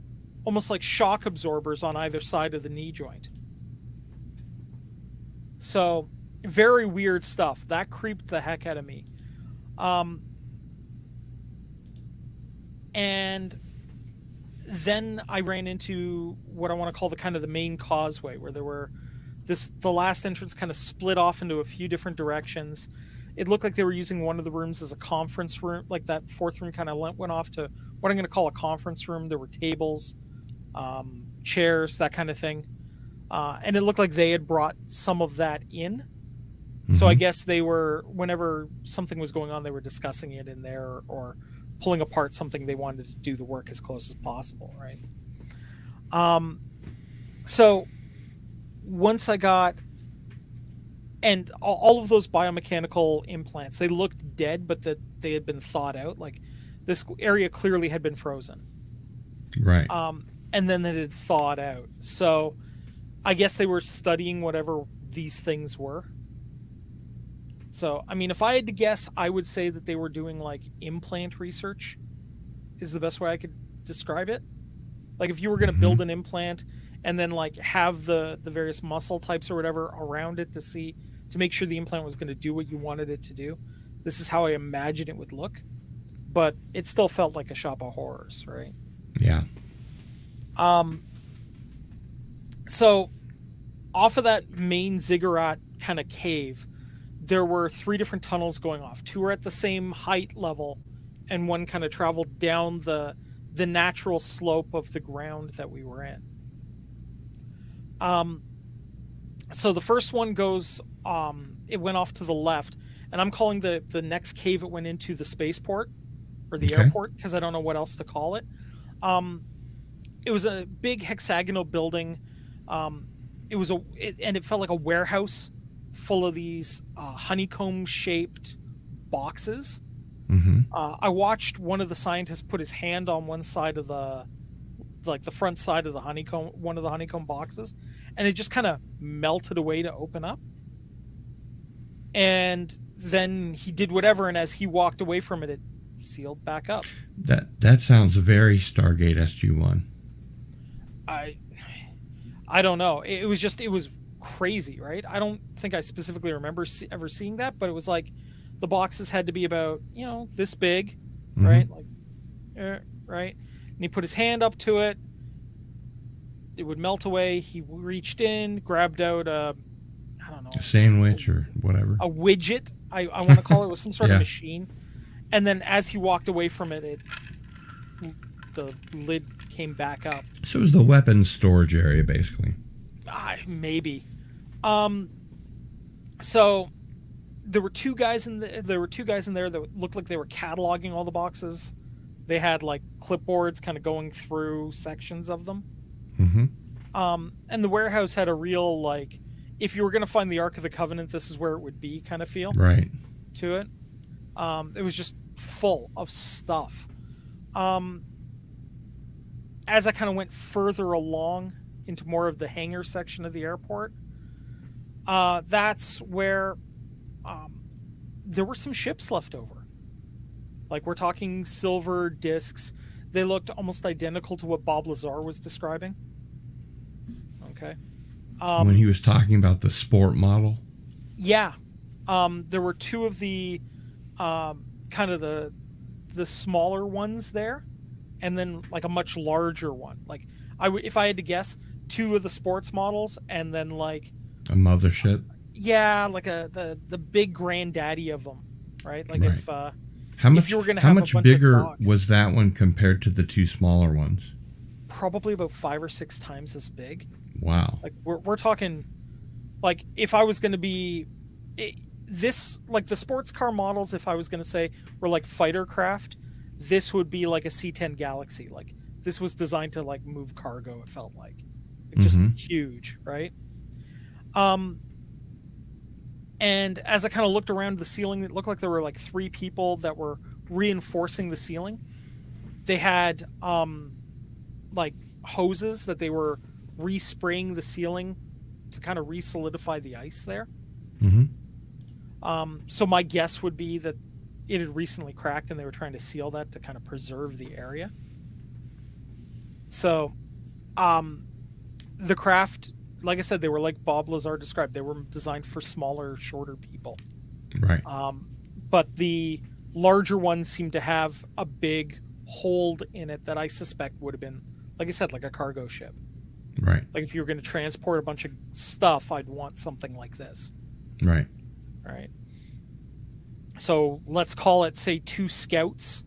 almost like shock absorbers on either side of the knee joint. So very weird stuff. That creeped the heck out of me. And then I ran into what I want to call the main causeway, where there were the last entrance kind of split off into a few different directions. It looked like they were using one of the rooms as a conference room, like that fourth room kind of went off to what I'm going to call a conference room. There were tables, chairs, that kind of thing. And it looked like they had brought some of that in. Mm-hmm. So I guess they were, whenever something was going on, they were discussing it in there or pulling apart something. They wanted to do the work as close as possible, right? So once I got, and all of those biomechanical implants, they looked dead, but that they had been thawed out. Like this area clearly had been frozen. Right. And then it had thawed out. So I guess they were studying whatever these things were. So, I mean, if I had to guess, I would say that they were doing like implant research is the best way I could describe it. Like if you were going to build an implant and then like have the various muscle types or whatever around it to make sure the implant was going to do what you wanted it to do. This is how I imagine it would look, but it still felt like a shop of horrors, right? Yeah. So off of that main ziggurat kind of cave, there were 3 different tunnels going off. 2 were at the same height level, and one kind of traveled down the natural slope of the ground that we were in. So the first one goes, it went off to the left, and I'm calling the next cave it went into the spaceport, or the airport, because I don't know what else to call it. It was a big hexagonal building. And it felt like a warehouse full of these honeycomb-shaped boxes. Mm-hmm. I watched one of the scientists put his hand on one side of the front side of the honeycomb, one of the honeycomb boxes, and it just kind of melted away to open up. And then he did whatever, and as he walked away from it, it sealed back up. That sounds very Stargate SG-1. I don't know. It was crazy, right? I don't think I specifically remember ever seeing that, but it was like the boxes had to be about, this big, mm-hmm. right? Like, right? And he put his hand up to it. It would melt away. He reached in, grabbed out a sandwich or whatever. A widget, I want to call it. It was some sort of machine. And then as he walked away from it, the lid came back up. So it was the weapons storage area, basically. Maybe. So there were 2 guys in there that looked like they were cataloging all the boxes. They had like clipboards kind of going through sections of them. Mm-hmm. And the warehouse had a real, like, if you were going to find the Ark of the Covenant, this is where it would be kind of feel. Right. To it. It was just full of stuff. As I kind of went further along into more of the hangar section of the airport, that's where there were some ships left over. Like, we're talking silver discs. They looked almost identical to what Bob Lazar was describing. Okay. When he was talking about the sport model? Yeah. There were 2 of the kind of the smaller ones there, and then like a much larger one. Like, if I had to guess, 2 of the sports models, and then like a mothership. Yeah, like the big granddaddy of them, right? Like, right. if you were gonna how have much a bunch bigger of dogs, was that one compared to the 2 smaller ones? Probably about 5 or 6 times as big. Wow. Like, we're talking, like, if I was going to be like the sports car models, if I was going to say were like fighter craft, this would be like a C-10 Galaxy. Like, this was designed to like move cargo. It felt like just huge, right? And as I kind of looked around the ceiling, it looked like there were like 3 people that were reinforcing the ceiling. They had like hoses that they were respraying the ceiling to kind of re-solidify the ice there. Mm-hmm. So my guess would be that it had recently cracked and they were trying to seal that to kind of preserve the area. So the craft, like I said, they were like Bob Lazar described. They were designed for smaller, shorter people. Right. But the larger ones seem to have a big hold in it that I suspect would have been, like I said, like a cargo ship. Right. Like if you were going to transport a bunch of stuff, I'd want something like this. Right. Right. So let's call it, say, 2 scouts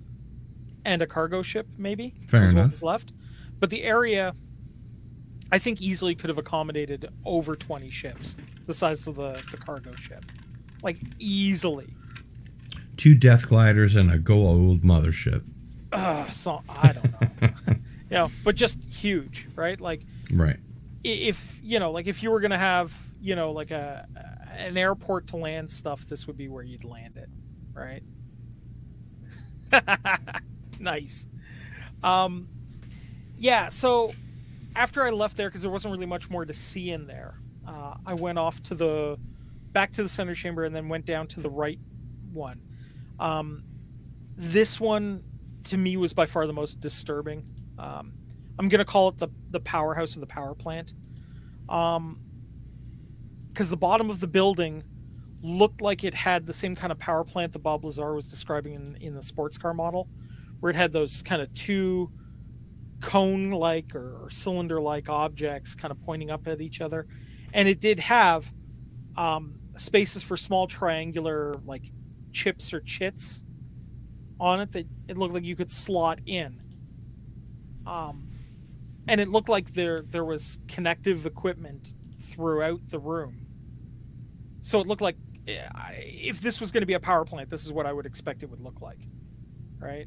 and a cargo ship, maybe. Fair is enough. what was left. But the area, I think, easily could have accommodated over 20 ships, the size of the cargo ship. Like, easily. 2 death gliders and a go old mothership. So I don't know. But just huge, right? Like, right. If if you were gonna have like an airport to land stuff, this would be where you'd land it, right? Nice. Yeah. So after I left there, because there wasn't really much more to see in there, I went off back to the center chamber and then went down to the right one. This one to me was by far the most disturbing. I'm going to call it the powerhouse of the power plant. Because the bottom of the building looked like it had the same kind of power plant that Bob Lazar was describing in the sports car model, where it had those kind of 2 cone-like or cylinder-like objects kind of pointing up at each other. And it did have spaces for small triangular like chips or chits on it that it looked like you could slot in. And it looked like there was connective equipment throughout the room. So it looked like if this was going to be a power plant, this is what I would expect it would look like, right?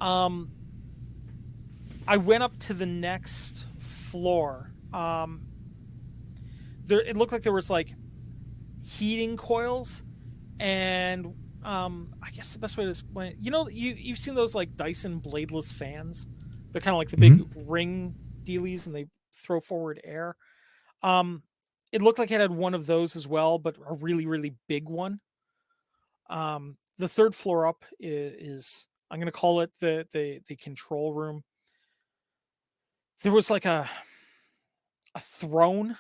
I went up to the next floor. It looked like there was like heating coils, and I guess the best way to explain it, you've seen those like Dyson bladeless fans. They're kind of like the big ring dealies, and they throw forward air. It looked like it had one of those as well, but a really, really big one. The 3rd floor up is I'm going to call it the control room. There was like a throne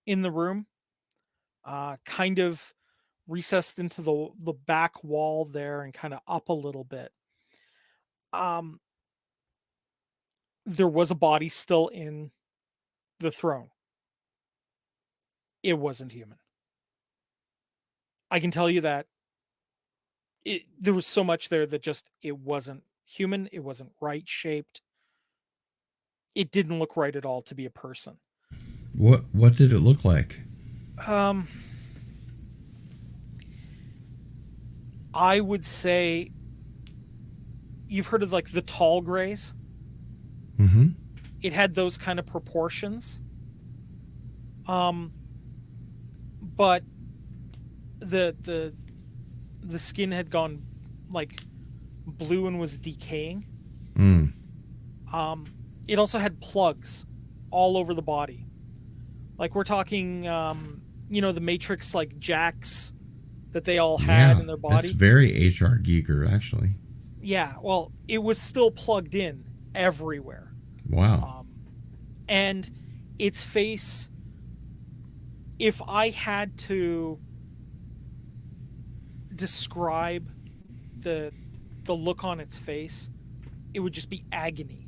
in the room, kind of recessed into the back wall there and kind of up a little bit. There was a body still in the throne. It wasn't human. I can tell you that there was so much there that just, it wasn't human. It wasn't right shaped. It didn't look right at all to be a person. What did it look like? I would say you've heard of like the tall grays. Mm-hmm. It had those kind of proportions. But the skin had gone like blue and was decaying. It also had plugs all over the body. Like we're talking, the Matrix like jacks that they all had in their body. That's very H.R. Giger, actually. Yeah, well, it was still plugged in everywhere. Wow. And its face, if I had to describe the look on its face, it would just be agony.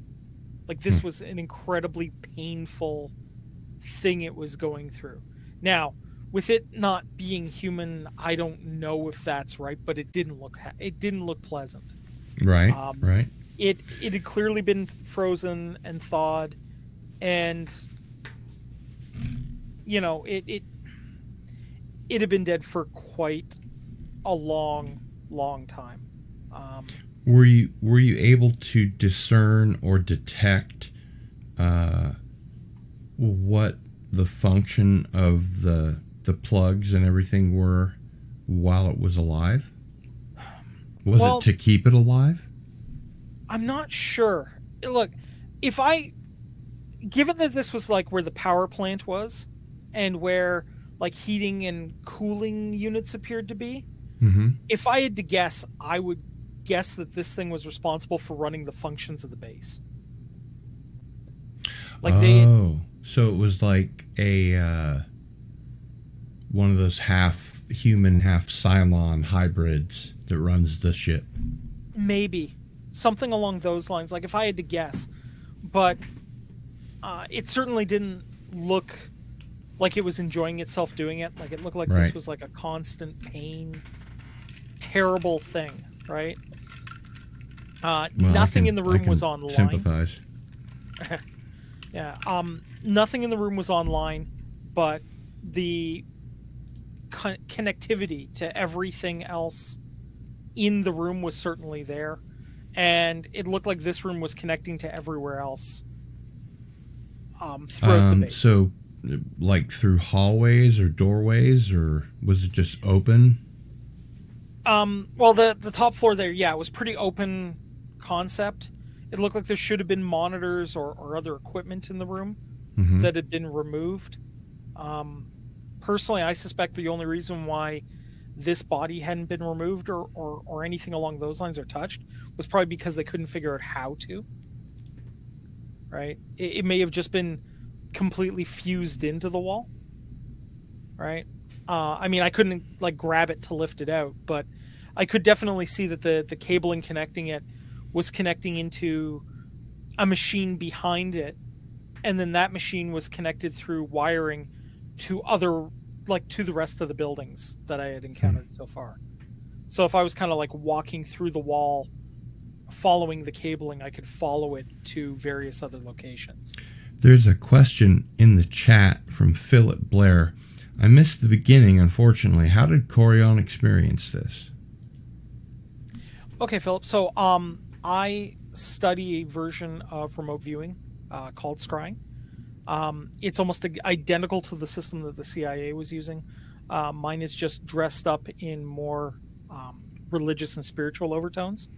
Like this was an incredibly painful thing it was going through. Now, with it not being human, I don't know if that's right, but it didn't look pleasant. Right. Right. It had clearly been frozen and thawed, and it had been dead for quite a long time. Were you able to discern or detect what the function of the plugs and everything were while it was alive? Was it to keep it alive? I'm not sure. Look, given that this was like where the power plant was, and where like heating and cooling units appeared to be, Mm-hmm. if I had to guess, I would guess that this thing was responsible for running the functions of the base. Like so it was like a one of those half human, half Cylon hybrids that runs the ship. maybe something along those lines. Like if I had to guess, but it certainly didn't look like it was enjoying itself doing it. Like it looked like this was like a constant pain, terrible thing, right? Nothing in the room was online. Sympathize. Yeah. Nothing in the room was online, but the connectivity to everything else in the room was certainly there, and it looked like this room was connecting to everywhere else throughout the base. So, like through hallways or doorways, or was it just open? Well, the top floor there, yeah, it was pretty open concept. It looked like there should have been monitors or other equipment in the room that had been removed. Personally, I suspect the only reason why this body hadn't been removed or anything along those lines or touched was probably because they couldn't figure out how to. Right? It may have just been completely fused into the wall. Right? I mean, I couldn't like grab it to lift it out, but I could definitely see that the cabling connecting it was connecting into a machine behind it, and then that machine was connected through wiring to other, like to the rest of the buildings that I had encountered so far. So if I was kind of like walking through the wall, following the cabling, I could follow it to various other locations. There's a question in the chat from Philip Blair. I missed the beginning, unfortunately. How did Coraon experience this? Okay, Philip. So I study a version of remote viewing called scrying. It's almost identical to the system that the CIA was using. Mine is just dressed up in more religious and spiritual overtones,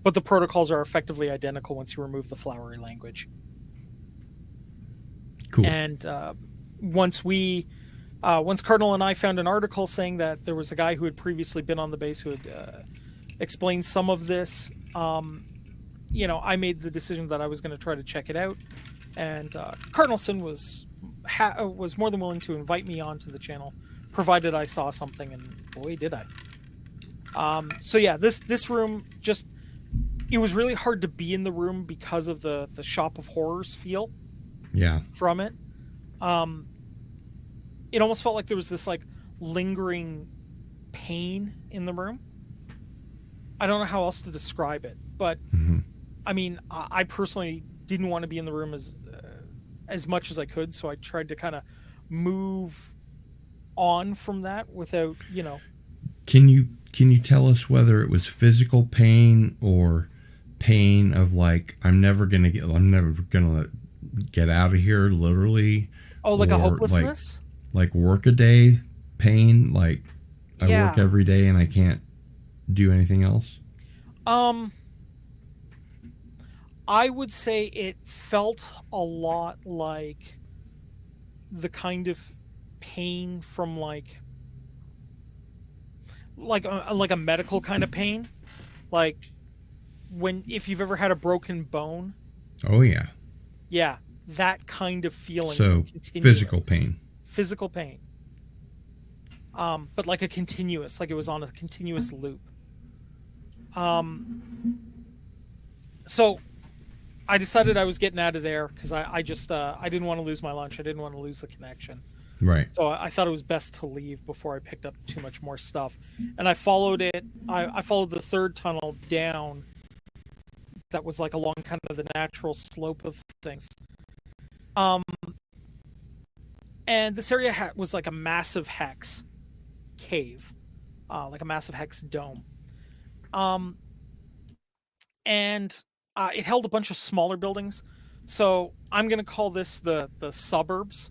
but the protocols are effectively identical once you remove the flowery language. Cool. And once Cardinal and I found an article saying that there was a guy who had previously been on the base who had explained some of this, I made the decision that I was going to try to check it out. And Cardinalson was more than willing to invite me onto the channel, provided I saw something, and boy, did I. So yeah, this room it was really hard to be in the room because of the Shop of Horrors feel. Yeah. From it. It almost felt like there was this like lingering pain in the room. I don't know how else to describe it, but I mean, I personally didn't want to be in the room as much as I could, so I tried to kind of move on from that without, Can you tell us whether it was physical pain or pain of like I'm never gonna get out of here, literally? Oh, like a hopelessness? Like work a day pain, like I work every day and I can't do anything else? I would say it felt a lot like the kind of pain from like a medical kind of pain, like if you've ever had a broken bone. Oh yeah. Yeah, that kind of feeling. So physical pain. Physical pain. But like a continuous, like it was on a continuous loop. So I decided I was getting out of there because I didn't want to lose my lunch. I didn't want to lose the connection. Right. So I thought it was best to leave before I picked up too much more stuff. And I followed it. I followed the third tunnel down. That was like along kind of the natural slope of things. And this area was like a massive hex cave, like a massive hex dome. And it held a bunch of smaller buildings. So I'm going to call this the suburbs,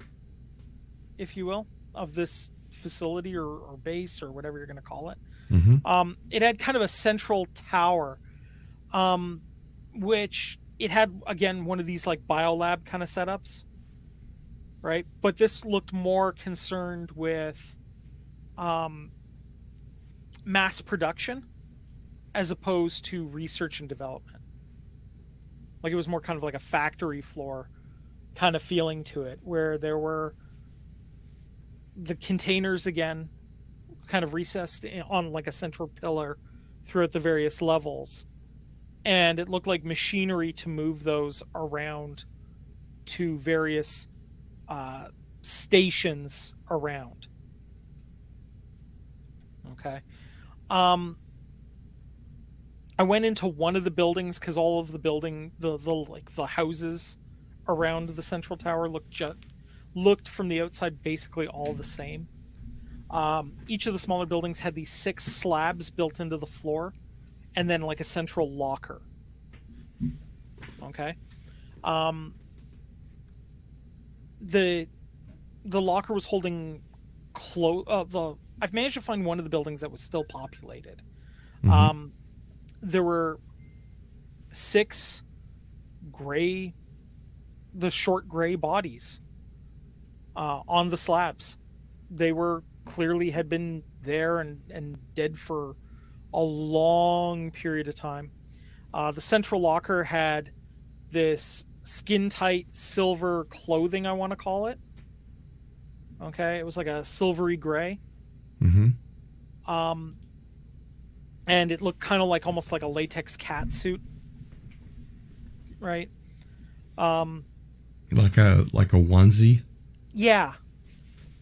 if you will, of this facility or base or whatever you're going to call it. It had kind of a central tower, which it had, again, one of these like biolab kind of setups, right? But this looked more concerned with mass production as opposed to research and development. Like it was more kind of like a factory floor kind of feeling to it, where there were the containers again kind of recessed on like a central pillar throughout the various levels, and it looked like machinery to move those around to various stations around. Okay. I went into one of the buildings because all of the building, the houses around the central tower looked from the outside basically all the same. Each of the smaller buildings had these 6 slabs built into the floor, and then like a central locker. Okay. The locker was holding I've managed to find one of the buildings that was still populated. Mm-hmm. There were 6 short gray bodies on the slabs. They were clearly had been there and dead for a long period of time. The central locker had this skin-tight silver clothing, I want to call it. Okay, it was like a silvery gray. Mm-hmm. And it looked kind of like almost like a latex cat suit, right? Like a onesie. Yeah,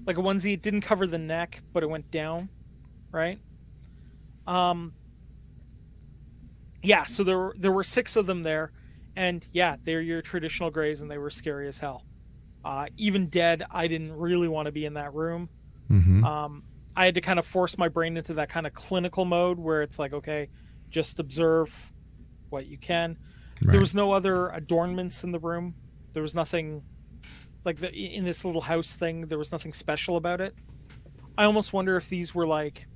like a onesie. It didn't cover the neck, but it went down, right? Yeah. So there were 6 of them there, and yeah, they're your traditional grays, and they were scary as hell. Even dead, I didn't really want to be in that room. Mm-hmm. I had to kind of force my brain into that kind of clinical mode where it's like, okay, just observe what you can. Right. There was no other adornments in the room. There was nothing like in this little house thing. There was nothing special about it. I almost wonder if these were like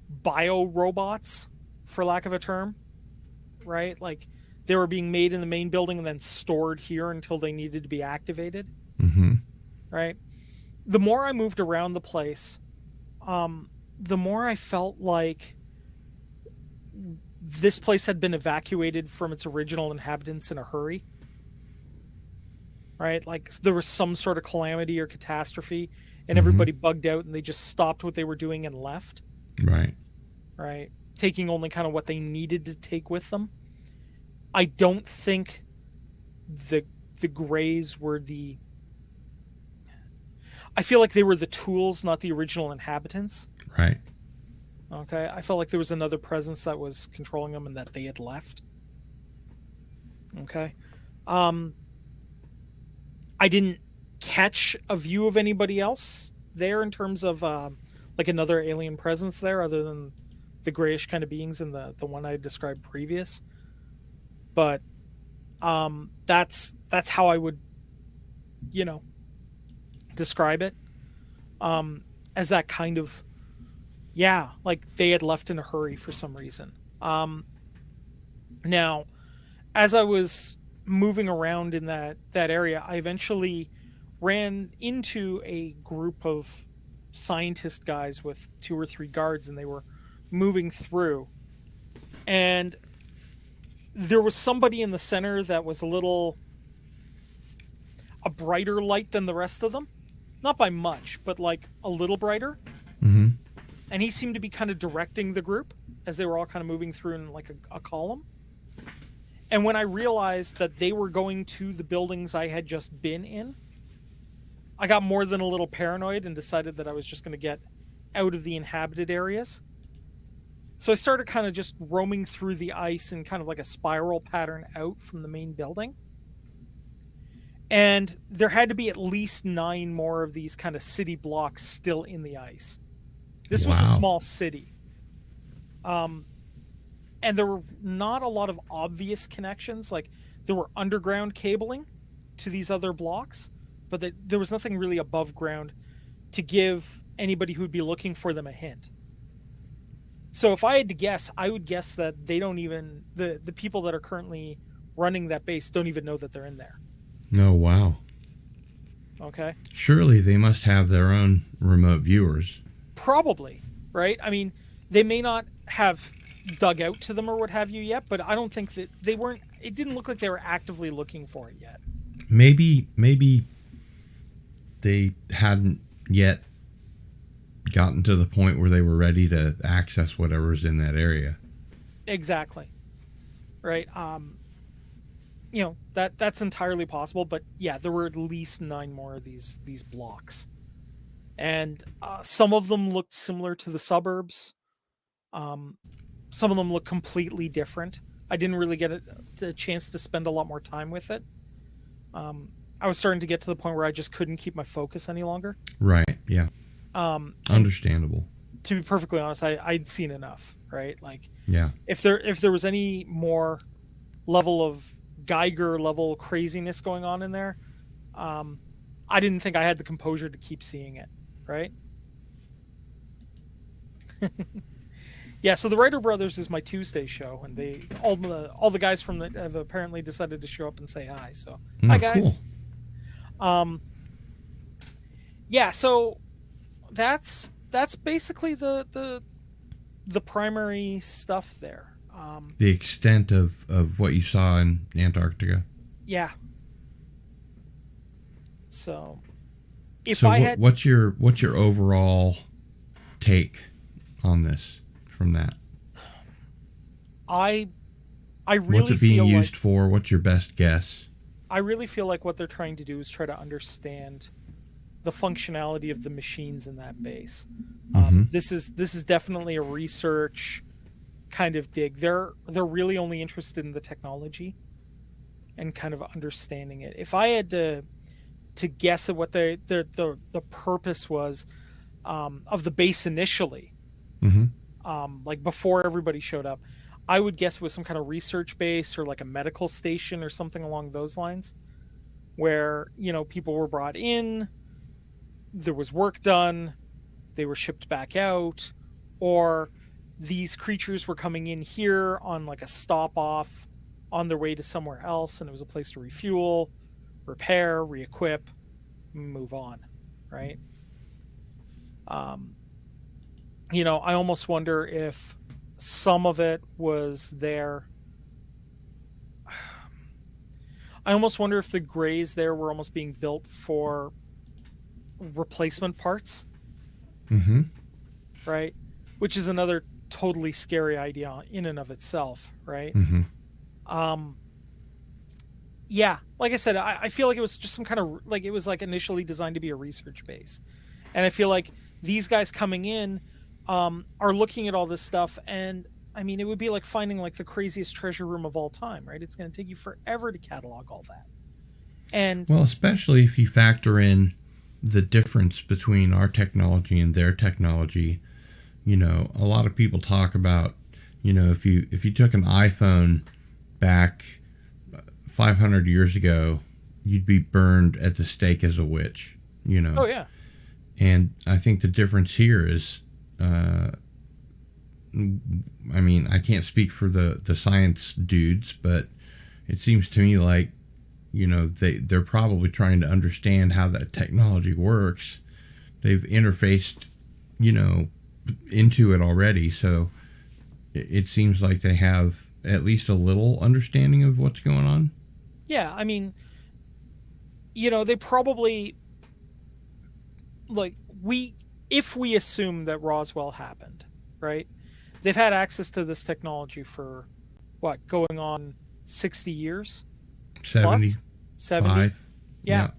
bio robots, for lack of a term, right? Like they were being made in the main building and then stored here until they needed to be activated. Mm-hmm. Right. The more I moved around the place, the more I felt like this place had been evacuated from its original inhabitants in a hurry. Right? Like there was some sort of calamity or catastrophe, and everybody bugged out and they just stopped what they were doing and left. Right. Right. Taking only kind of what they needed to take with them. I don't think the Greys were I feel like they were the tools, not the original inhabitants. Right. Okay. I felt like there was another presence that was controlling them and that they had left. Okay. I didn't catch a view of anybody else there in terms of like another alien presence there other than the grayish kind of beings in the one I described previous. But that's how I would, describe it, as that kind of, like they had left in a hurry for some reason. Now, as I was moving around in that area, I eventually ran into a group of scientist guys with 2 or 3 guards, and they were moving through, and there was somebody in the center that was a brighter light than the rest of them. Not by much, but like a little brighter. Mm-hmm. And he seemed to be kind of directing the group as they were all kind of moving through in like a column. And when I realized that they were going to the buildings I had just been in, I got more than a little paranoid and decided that I was just going to get out of the inhabited areas. So I started kind of just roaming through the ice in kind of like a spiral pattern out from the main building. And there had to be at least 9 more of these kind of city blocks still in the ice. This was a small city. And there were not a lot of obvious connections. Like there were underground cabling to these other blocks, but there was nothing really above ground to give anybody who'd be looking for them a hint. So if I had to guess, I would guess that they don't even, the people that are currently running that base don't even know that they're in there. Oh, wow. Okay. Surely they must have their own remote viewers. Probably, right? I mean, they may not have dug out to them or what have you yet, but I don't think that they weren't. It didn't look like they were actively looking for it yet. Maybe they hadn't yet gotten to the point where they were ready to access whatever's in that area. Exactly. Right. That's entirely possible, but yeah, there were at least 9 more of these blocks, and some of them looked similar to the suburbs. Some of them look completely different. I didn't really get a chance to spend a lot more time with it. I was starting to get to the point where I just couldn't keep my focus any longer. Right. Yeah. Understandable. To be perfectly honest, I'd seen enough. Right. Like, yeah. If there was any more level of Geiger level craziness going on in there, I didn't think I had the composure to keep seeing it. Right. Yeah, so the Writer Brothers is my Tuesday show, and all the guys from have apparently decided to show up and say hi. So hi guys. Cool. Yeah, so that's basically the primary stuff there. The extent of what you saw in Antarctica. Yeah. So what's your overall take on this? From that, I really what's it being used for? What's your best guess? I really feel like what they're trying to do is try to understand the functionality of the machines in that base. This is definitely a research kind of dig. They're really only interested in the technology and kind of understanding it. If I had to guess at what the purpose was of the base initially. Mm-hmm. Like before everybody showed up, I would guess it was some kind of research base or like a medical station or something along those lines, where people were brought in, there was work done, they were shipped back out, or these creatures were coming in here on like a stop off on their way to somewhere else, and it was a place to refuel, repair, re-equip, move on, right? I almost wonder if some of it was there. I almost wonder if the grays there were almost being built for replacement parts. Mm-hmm. Right? Which is another totally scary idea in and of itself, right? Mm-hmm. Yeah, like I said, I feel like it was just some kind of, like, it was like initially designed to be a research base. And I feel like these guys coming in are looking at all this stuff, and I mean, it would be like finding like the craziest treasure room of all time, right? It's going to take you forever to catalog all that. And well, especially if you factor in the difference between our technology and their technology. A lot of people talk about, if you took an iPhone back 500 years ago, you'd be burned at the stake as a witch. Oh yeah. And I think the difference here is, I mean, I can't speak for the science dudes, but it seems to me like, they're probably trying to understand how that technology works. They've interfaced, into it already. So it seems like they have at least a little understanding of what's going on. Yeah. I mean, they probably, like, if we assume that Roswell happened, right? They've had access to this technology for what, going on 60 years? 70. Plus? 70. Yeah.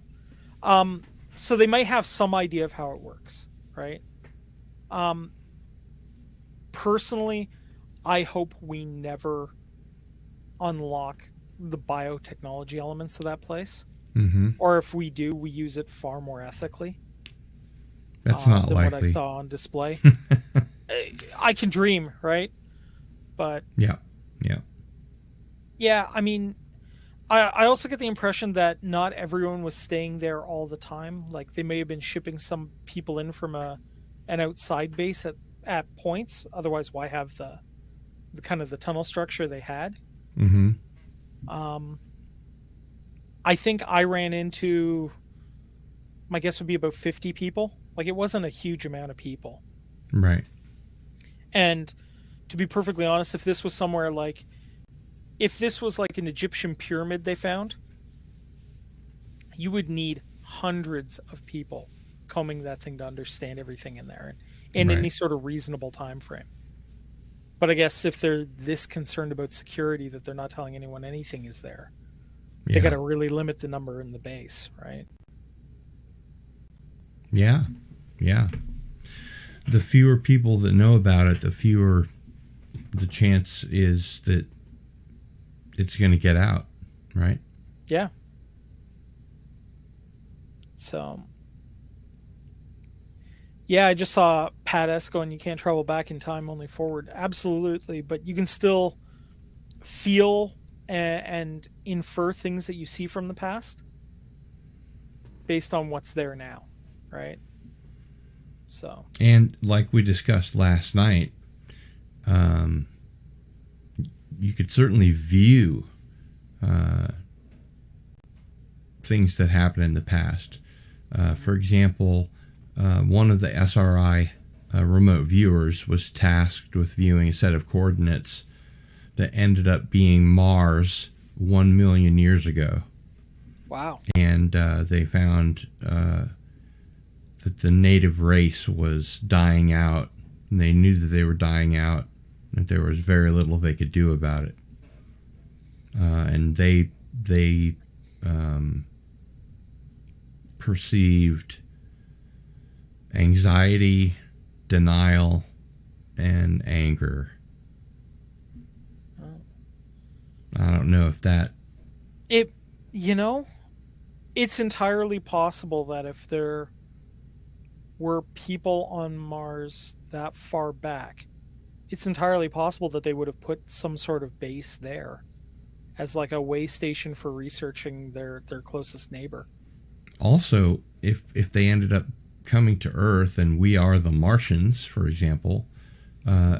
So they might have some idea of how it works, right? Personally, I hope we never unlock the biotechnology elements of that place. Mm-hmm. Or if we do, we use it far more ethically. That's not than likely. What I saw on display. I can dream, right? But yeah. I mean, I also get the impression that not everyone was staying there all the time. Like, they may have been shipping some people in from an outside base at points. Otherwise, why have the kind of the tunnel structure they had? Mm-hmm. Um, I think I ran into, my guess would be about 50 people. Like, it wasn't a huge amount of people. Right. And to be perfectly honest, if this was somewhere like, if this was like an Egyptian pyramid they found, you would need hundreds of people combing that thing to understand everything in there in Right. any sort of reasonable time frame. But I guess if they're this concerned about security that they're not telling anyone anything is there, they got to really limit the number in the base, right? Yeah. Yeah. The fewer people that know about it, the fewer the chance is that it's going to get out, right? Yeah. So, yeah, I just saw Pat S going, you can't travel back in time, only forward. Absolutely. But you can still feel and infer things that you see from the past based on what's there now, right? So, And like we discussed last night, you could certainly view things that happened in the past. For example, one of the SRI remote viewers was tasked with viewing a set of coordinates that ended up being Mars 1 million years ago. wow. And they found that the native race was dying out, and they knew that they were dying out, and that there was very little they could do about it. And they perceived anxiety, denial, and anger. I don't know if that... It's entirely possible that if there were people on Mars that far back, it's entirely possible that they would have put some sort of base there as like a way station for researching their closest neighbor. Also, if they ended up coming to Earth and we are the Martians, for example,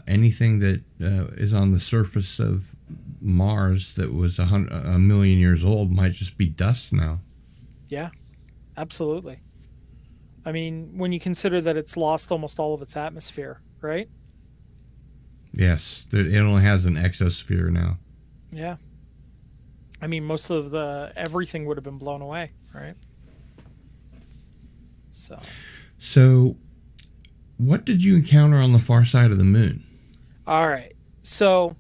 anything that is on the surface of Mars that was a million years old might just be dust now. Yeah, absolutely. I mean, when you consider that it's lost almost all of its atmosphere, right? Yes, it only has an exosphere now. Yeah. I mean, most of everything would have been blown away, right? So, what did you encounter on the far side of the moon? All right. So,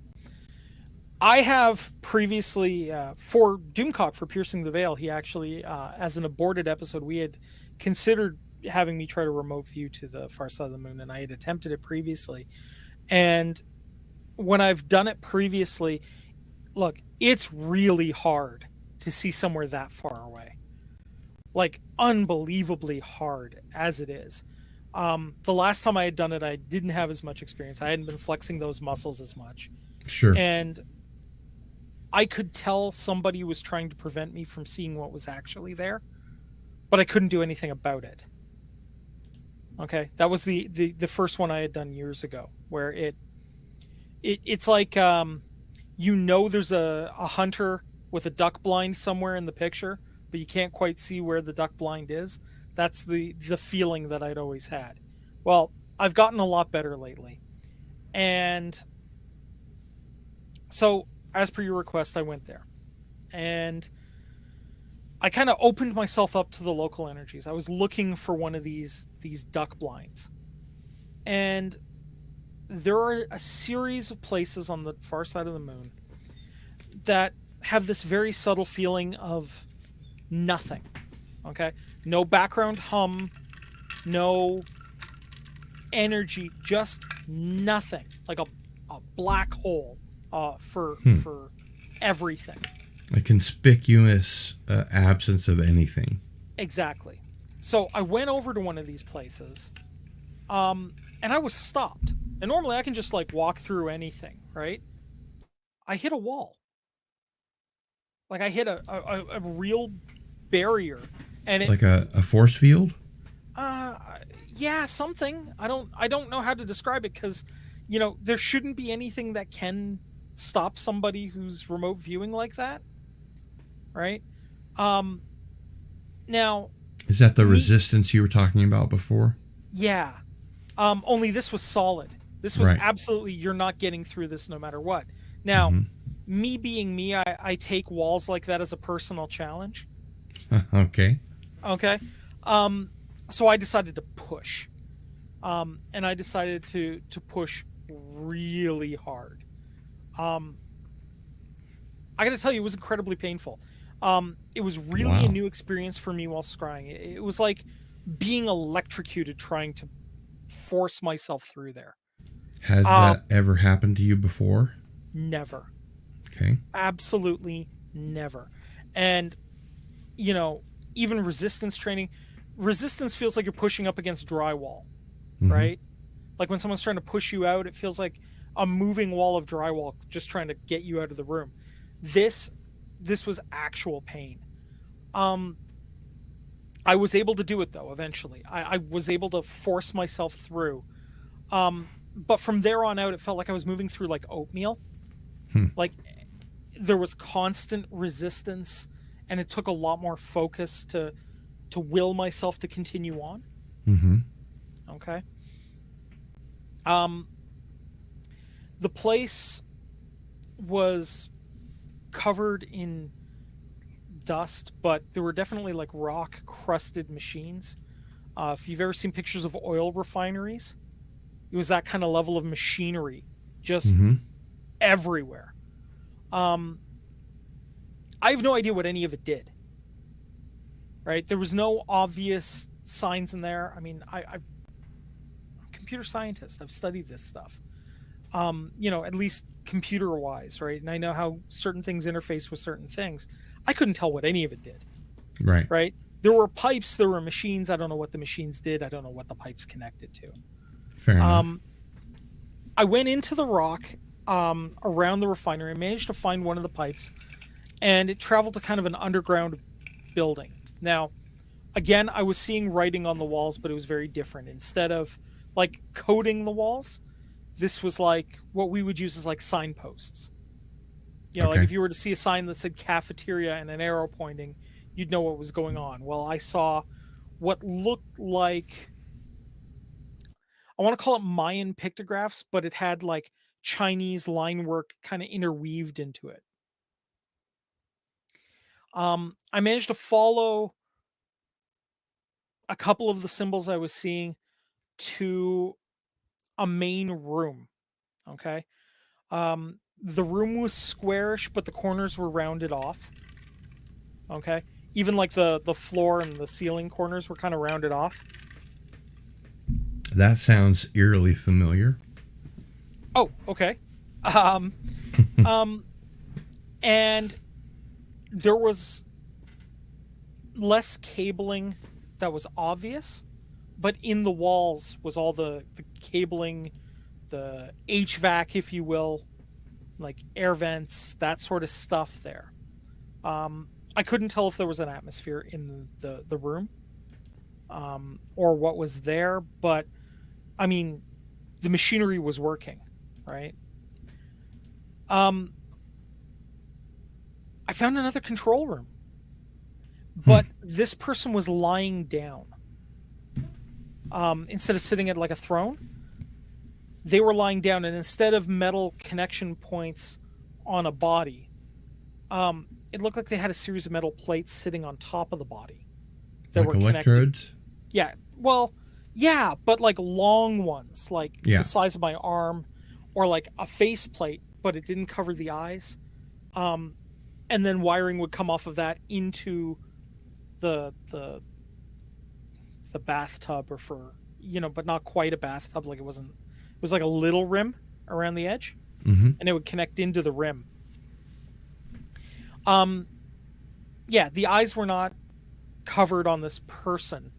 I have previously, for Doomcock, for Piercing the Veil, he actually, as an aborted episode, we had considered having me try to remote view to the far side of the moon, and I had attempted it previously. And when I've done it previously, look, it's really hard to see somewhere that far away. Like, unbelievably hard as it is. The last time I had done it, I didn't have as much experience. I hadn't been flexing those muscles as much. Sure. And I could tell somebody was trying to prevent me from seeing what was actually there, but I couldn't do anything about it. Okay, that was the first one I had done years ago, where it's like there's a hunter with a duck blind somewhere in the picture, but you can't quite see where the duck blind is. That's the feeling that I'd always had. Well, I've gotten a lot better lately, and so as per your request, I went there, and I kind of opened myself up to the local energies. I was looking for one of these duck blinds, and there are a series of places on the far side of the moon that have this very subtle feeling of nothing. Okay, no background hum, no energy, just nothing, like a black hole for everything. A conspicuous absence of anything. Exactly. So I went over to one of these places, and I was stopped. And normally I can just like walk through anything, right? I hit a wall. Like I hit a real barrier, and it like a force field. Yeah, something. I don't know how to describe it, because there shouldn't be anything that can stop somebody who's remote viewing like that. right? Um, Now, Is that the me, resistance you were talking about before? yeah. Only this was solid. This was Right. absolutely, you're not getting through this no matter what. Now, Mm-hmm. me being me, I take walls like that as a personal challenge. Okay. Okay. Um, so I decided to push. And I decided to push really hard. Um, I got to tell you, it was incredibly painful. It was really a Wow. new experience for me while scrying. It was like being electrocuted trying to force myself through there. Has Um, that ever happened to you before? Never. Okay. Absolutely never. And, you know, even resistance training, resistance feels like you're pushing up against drywall, Mm-hmm. right? Like when someone's trying to push you out, it feels like a moving wall of drywall just trying to get you out of the room. This this was actual pain. Um I was able to do it though eventually. I was able to force myself through. But from there on out it felt like I was moving through like oatmeal. Hmm. Like there was constant resistance and it took a lot more focus to will myself to continue on. Mm-hmm. Okay. Um the place was covered in dust, but there were definitely like rock crusted machines. If you've ever seen pictures of oil refineries, it was that kind of level of machinery just Mm-hmm. everywhere. Um, I have no idea what any of it did. Right? There was no obvious signs in there. I mean, I'm a computer scientist. I've studied this stuff. At least computer wise, right? And I know how certain things interface with certain things. I couldn't tell what any of it did. Right. Right? There were pipes, there were machines. I don't know what the machines did. I don't know what the pipes connected to. Fair enough. Um, I went into the rock around the refinery. I managed to find one of the pipes, and it traveled to kind of an underground building. Now, again, I was seeing writing on the walls, but it was very different. Instead of like coding the walls, this was like what we would use as like signposts. Like Okay. if you were to see a sign that said cafeteria and an arrow pointing, you'd know what was going on. Well, I saw what looked like, I want to call it Mayan pictographs, but it had like Chinese line work kind of interweaved into it. I managed to follow a couple of the symbols I was seeing to a main room. Okay. The room was squarish, but the corners were rounded off. Okay. Even like the floor and the ceiling corners were kind of rounded off. That sounds eerily familiar. Oh, okay. Um, um, and there was less cabling that was obvious, but in the walls was all the cabling, the HVAC, if you will, like air vents, that sort of stuff there. I couldn't tell if there was an atmosphere in the room, or what was there, but I mean, the machinery was working, right? Um, I found another control room, Hmm. but this person was lying down. Instead of sitting at like a throne, they were lying down, and instead of metal connection points on a body, it looked like they had a series of metal plates sitting on top of the body that Like were connecting. electrodes? Yeah, well, yeah, but like long ones, like the Yeah. size of my arm, or like a face plate, but it didn't cover the eyes. Um, and then wiring would come off of that into the the the bathtub, or for but not quite a bathtub. Like it was like a little rim around the edge, Mm-hmm. and it would connect into the rim. Um, yeah, the eyes were not covered on this person,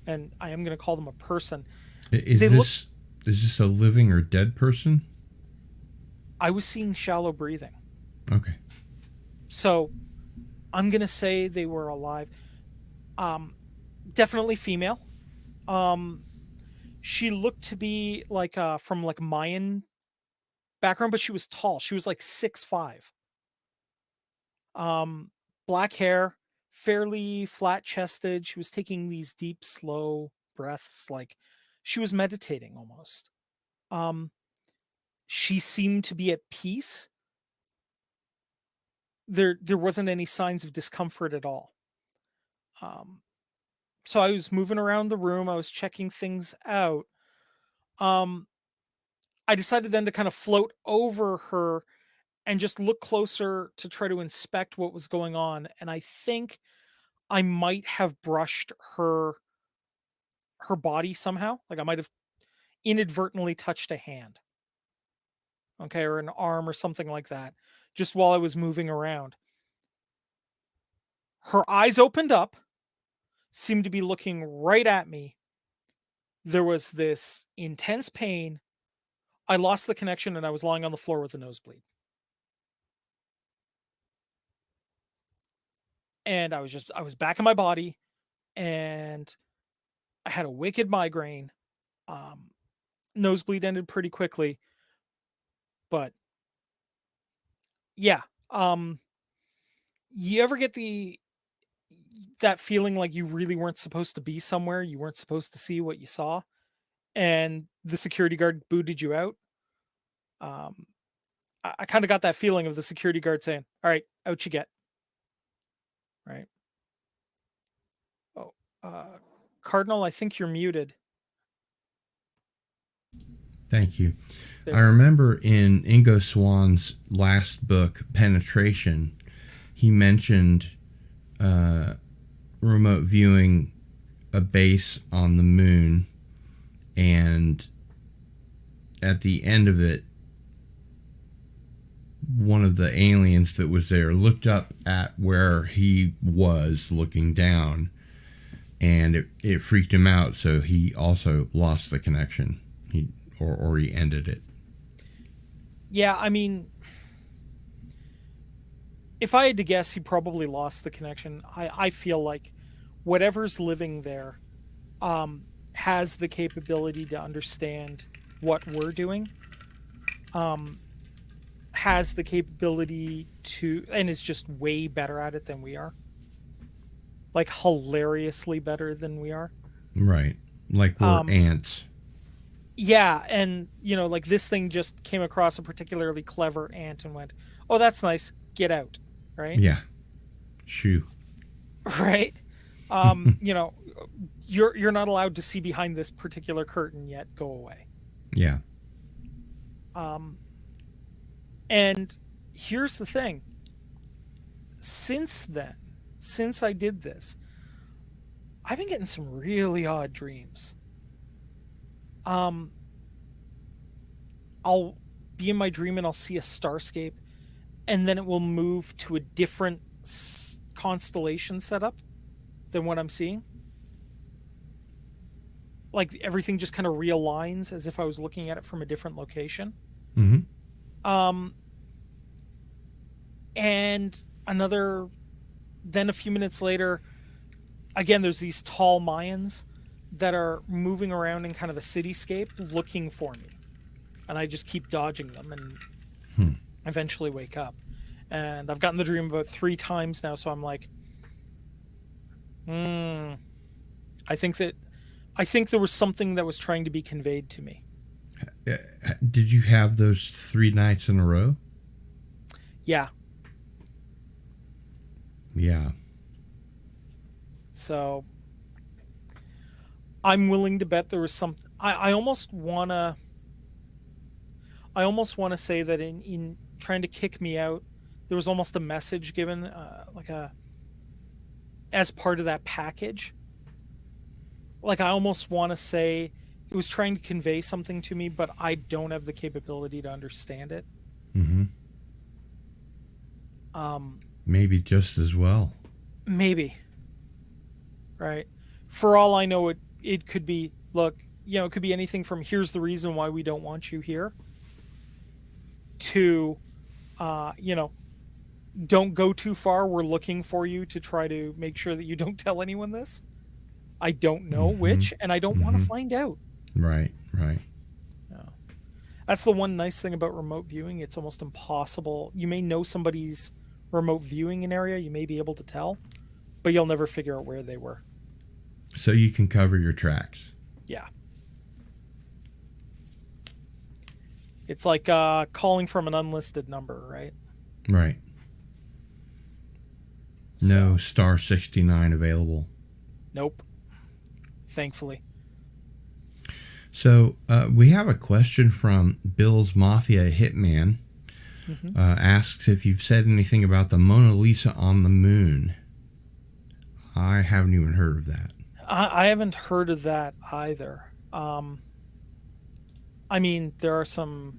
and I am going to call them a person. Is They look. this a living or dead person? I was seeing shallow breathing, Okay. so I'm going to say they were alive. Um, Definitely female. Um, she looked to be like from like Mayan background, but she was tall. She was like 6'5". black hair, fairly flat chested. She was taking these deep, slow breaths, like she was meditating almost. Um, she seemed to be at peace. There wasn't any signs of discomfort at all. Um, so I was moving around the room. I was checking things out. Um, I decided then to kind of float over her and just look closer to try to inspect what was going on. And I think I might have brushed her body somehow. Like I might have inadvertently touched a hand, okay, or an arm or something like that, just while I was moving around. Her eyes opened up, seemed to be looking right at me. There was this intense pain. I lost the connection and I was lying on the floor with a nosebleed. And I was back in my body and I had a wicked migraine. Um, Nosebleed ended pretty quickly, but yeah. You ever get that feeling like you really weren't supposed to be somewhere, you weren't supposed to see what you saw, and the security guard booted you out? Um, I kind of got that feeling of the security guard saying, "All right, out you get." Right? Oh, Cardinal, I think you're muted. Thank you. There. I remember in Ingo Swan's last book, Penetration, he mentioned remote viewing a base on the moon, and at the end of it, one of the aliens that was there looked up at where he was looking down, and it freaked him out, so he also lost the connection. He ended it. Yeah, I mean, if I had to guess, he probably lost the connection. I feel like whatever's living there has the capability to understand what we're doing, has the capability to, and is just way better at it than we are. Like, hilariously better than we are. Right. Like we're ants. Yeah, and, like this thing just came across a particularly clever ant and went, "Oh, that's nice. Get out." Right? Yeah. Shoo. Right? You're not allowed to see behind this particular curtain yet. Go away. Yeah. And here's the thing. Since then, since I did this, I've been getting some really odd dreams. I'll be in my dream and I'll see a starscape, and then it will move to a different constellation setup than what I'm seeing. Like everything just kind of realigns as if I was looking at it from a different location. Mm-hmm. And then a few minutes later, again, there's these tall Mayans that are moving around in kind of a cityscape looking for me. And I just keep dodging them and eventually wake up. And I've gotten the dream about 3 times now, so I'm like, I think there was something that was trying to be conveyed to me. Did you have those 3 nights in a row? Yeah. Yeah. So I'm willing to bet there was something. I almost wanna say that in trying to kick me out, there was almost a message given, as part of that package. Like I almost want to say it was trying to convey something to me, but I don't have the capability to understand it. Mm-hmm. Maybe just as well. Maybe. Right. For all I know, it could be, look, it could be anything from here's the reason why we don't want you here to, don't go too far. We're looking for you to try to make sure that you don't tell anyone this. I don't know which, and I don't want to find out. Right. No. That's the one nice thing about remote viewing. It's almost impossible. You may know somebody's remote viewing an area, you may be able to tell, but you'll never figure out where they were. So you can cover your tracks. Yeah. It's like calling from an unlisted number, right? Right. No star 69 available. Nope. Thankfully. So we have a question from Bill's Mafia Hitman. Asks if you've said anything about the Mona Lisa on the moon. I haven't even heard of that. I haven't heard of that either. I mean, there are some...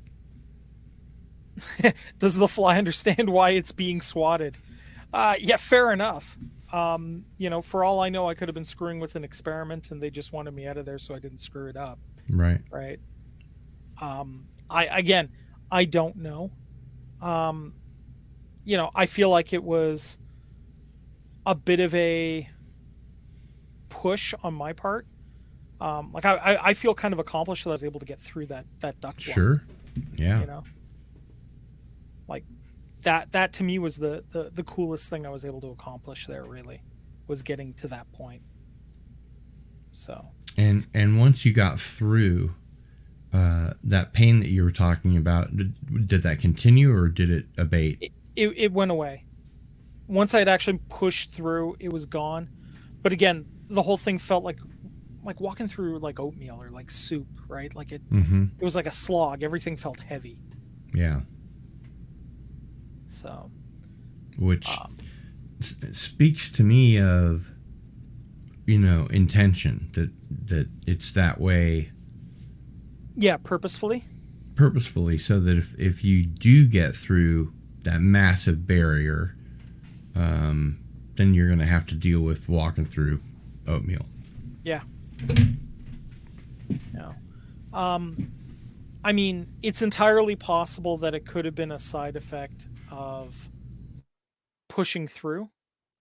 Does the fly understand why it's being swatted? Yeah, fair enough. For all I know, I could have been screwing with an experiment and they just wanted me out of there so I didn't screw it up. Right. Right. I don't know. I feel like it was a bit of a push on my part. I feel kind of accomplished that I was able to get through that duct work. Sure. Yeah. Like that to me was the coolest thing I was able to accomplish there, really, was getting to that point. So. And once you got through that pain that you were talking about, did that continue or did it abate? It went away. Once I had actually pushed through, it was gone. But again, the whole thing felt like walking through like oatmeal or like soup, right? Like it was like a slog. Everything felt heavy. Yeah. So. Which speaks to me of, intention, that it's that way. Yeah, purposefully, so that if you do get through that massive barrier, then you're going to have to deal with walking through oatmeal. Yeah. I mean, it's entirely possible that it could have been a side effect of pushing through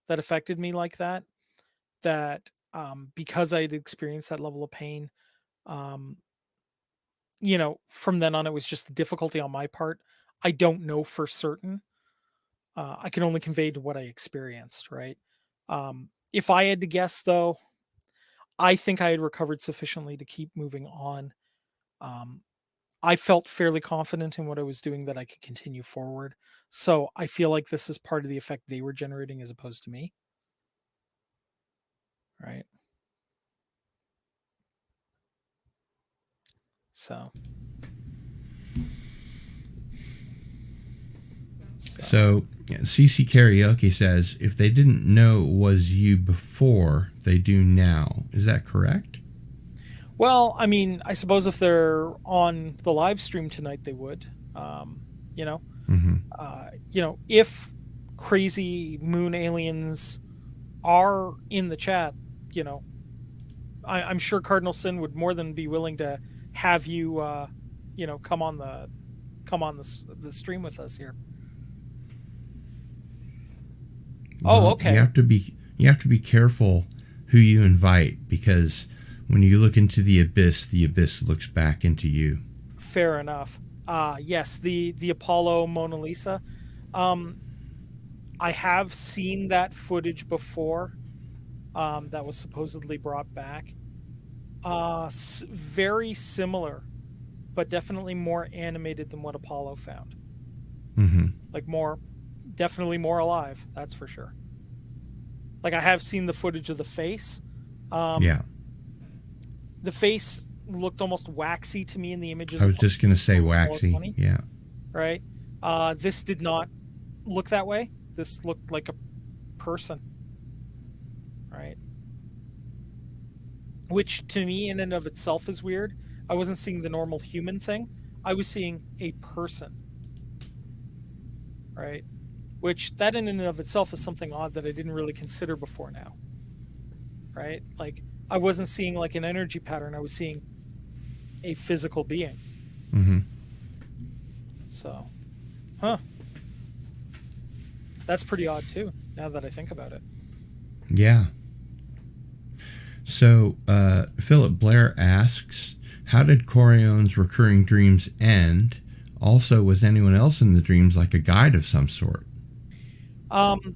that affected me like that. Because I had experienced that level of pain, from then on, it was just the difficulty on my part. I don't know for certain. I can only convey to what I experienced, right? If I had to guess, though, I think I had recovered sufficiently to keep moving on. I felt fairly confident in what I was doing that I could continue forward. So I feel like this is part of the effect they were generating as opposed to me. Right. So CC Karaoke says, if they didn't know it was you before, they do now. Is that correct? Well, I mean, I suppose if they're on the live stream tonight, they would. If crazy moon aliens are in the chat, I'm sure Cardinal Sin would more than be willing to have you, come on the stream with us here. Well, okay. You have to be careful who you invite, because when you look into the abyss looks back into you. Fair enough. Yes, the Apollo Mona Lisa. I have seen that footage before. That was supposedly brought back. Very similar, but definitely more animated than what Apollo found. Like definitely more alive, that's for sure. Like, I have seen the footage of the face. Yeah. The face looked almost waxy to me in the images. I was just going to say waxy. Yeah. Right? This did not look that way. This looked like a person. Right? Which, to me, in and of itself is weird. I wasn't seeing the normal human thing. I was seeing a person. Right? Which, that in and of itself is something odd that I didn't really consider before now. Right? Like, I wasn't seeing like an energy pattern. I was seeing a physical being. So, that's pretty odd too, now that I think about it. Yeah. So, Philip Blair asks, how did Coraon's recurring dreams end? Also, was anyone else in the dreams like a guide of some sort? Um,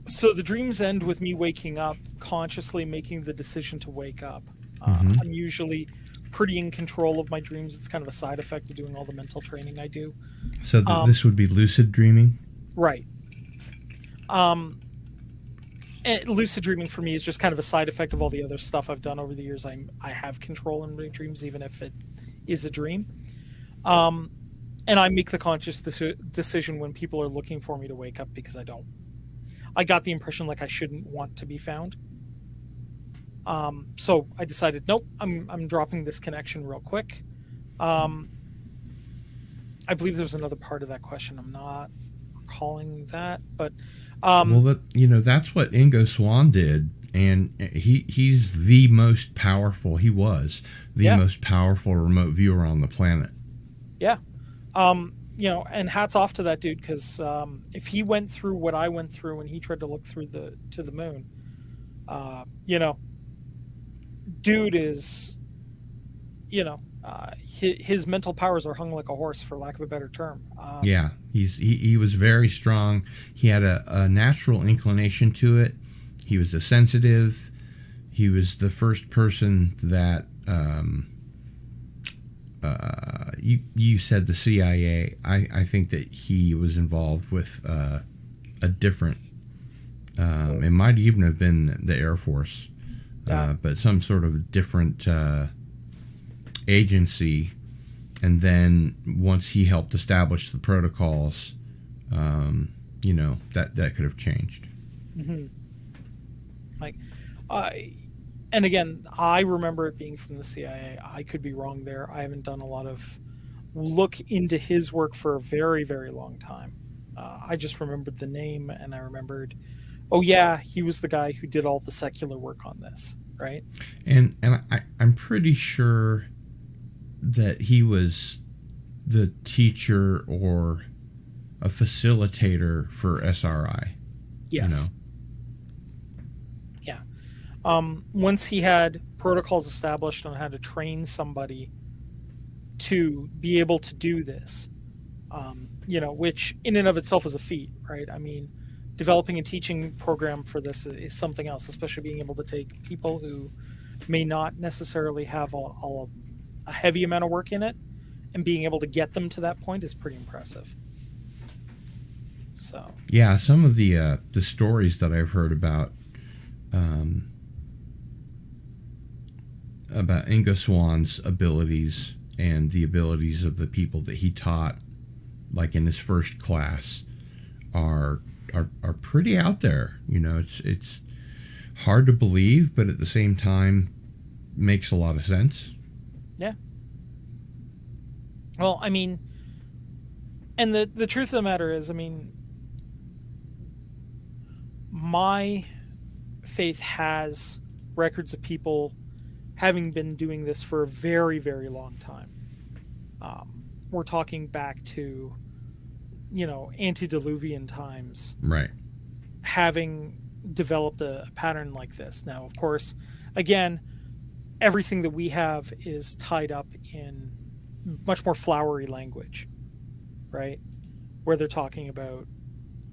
so the dreams end with me waking up, consciously making the decision to wake up. Mm-hmm. I'm usually pretty in control of my dreams. It's kind of a side effect of doing all the mental training I do. So Um, this would be lucid dreaming. right. Um, and lucid dreaming for me is just kind of a side effect of all the other stuff I've done over the years. I have control in my dreams, even if it is a dream. Um, and I make the conscious decision when people are looking for me to wake up because I don't. I got the impression like I shouldn't want to be found. So I decided, nope, I'm dropping this connection real quick. I believe there's another part of that question. I'm not recalling that, but Well, that's what Ingo Swann did, and he's the most powerful. He was the yeah, most powerful remote viewer on the planet. yeah. And hats off to that dude because if he went through what I went through when he tried to look through to the moon, dude is, his mental powers are hung like a horse, for lack of a better term. Yeah, he was very strong. He had a natural inclination to it. He was a sensitive. He was the first person that you said the CIA. I think that he was involved with a different. It might even have been the Air Force, but some sort of different agency. And then once he helped establish the protocols, that could have changed. Mm-hmm. Like, and again, I remember it being from the CIA. I could be wrong there. I haven't done a lot of look into his work for a very, very long time. I just remembered the name, and I remembered, oh yeah, he was the guy who did all the secular work on this, right? And I'm pretty sure that he was the teacher or a facilitator for SRI. Yes. Yeah. Once he had protocols established on how to train somebody to be able to do this, which in and of itself is a feat, right? I mean, developing a teaching program for this is something else, especially being able to take people who may not necessarily have a heavy amount of work in it and being able to get them to that point is pretty impressive. So yeah, some of the stories that I've heard about Ingo Swann's abilities and the abilities of the people that he taught, like in his first class, are pretty out there. It's hard to believe, but at the same time makes a lot of sense. yeah. Well, I mean, and the truth of the matter is, I mean, my faith has records of people having been doing this for a very, very long time. We're talking back to, antediluvian times, Right. having developed a pattern like this. Now, of course, again, everything that we have is tied up in much more flowery language, right? Where they're talking about,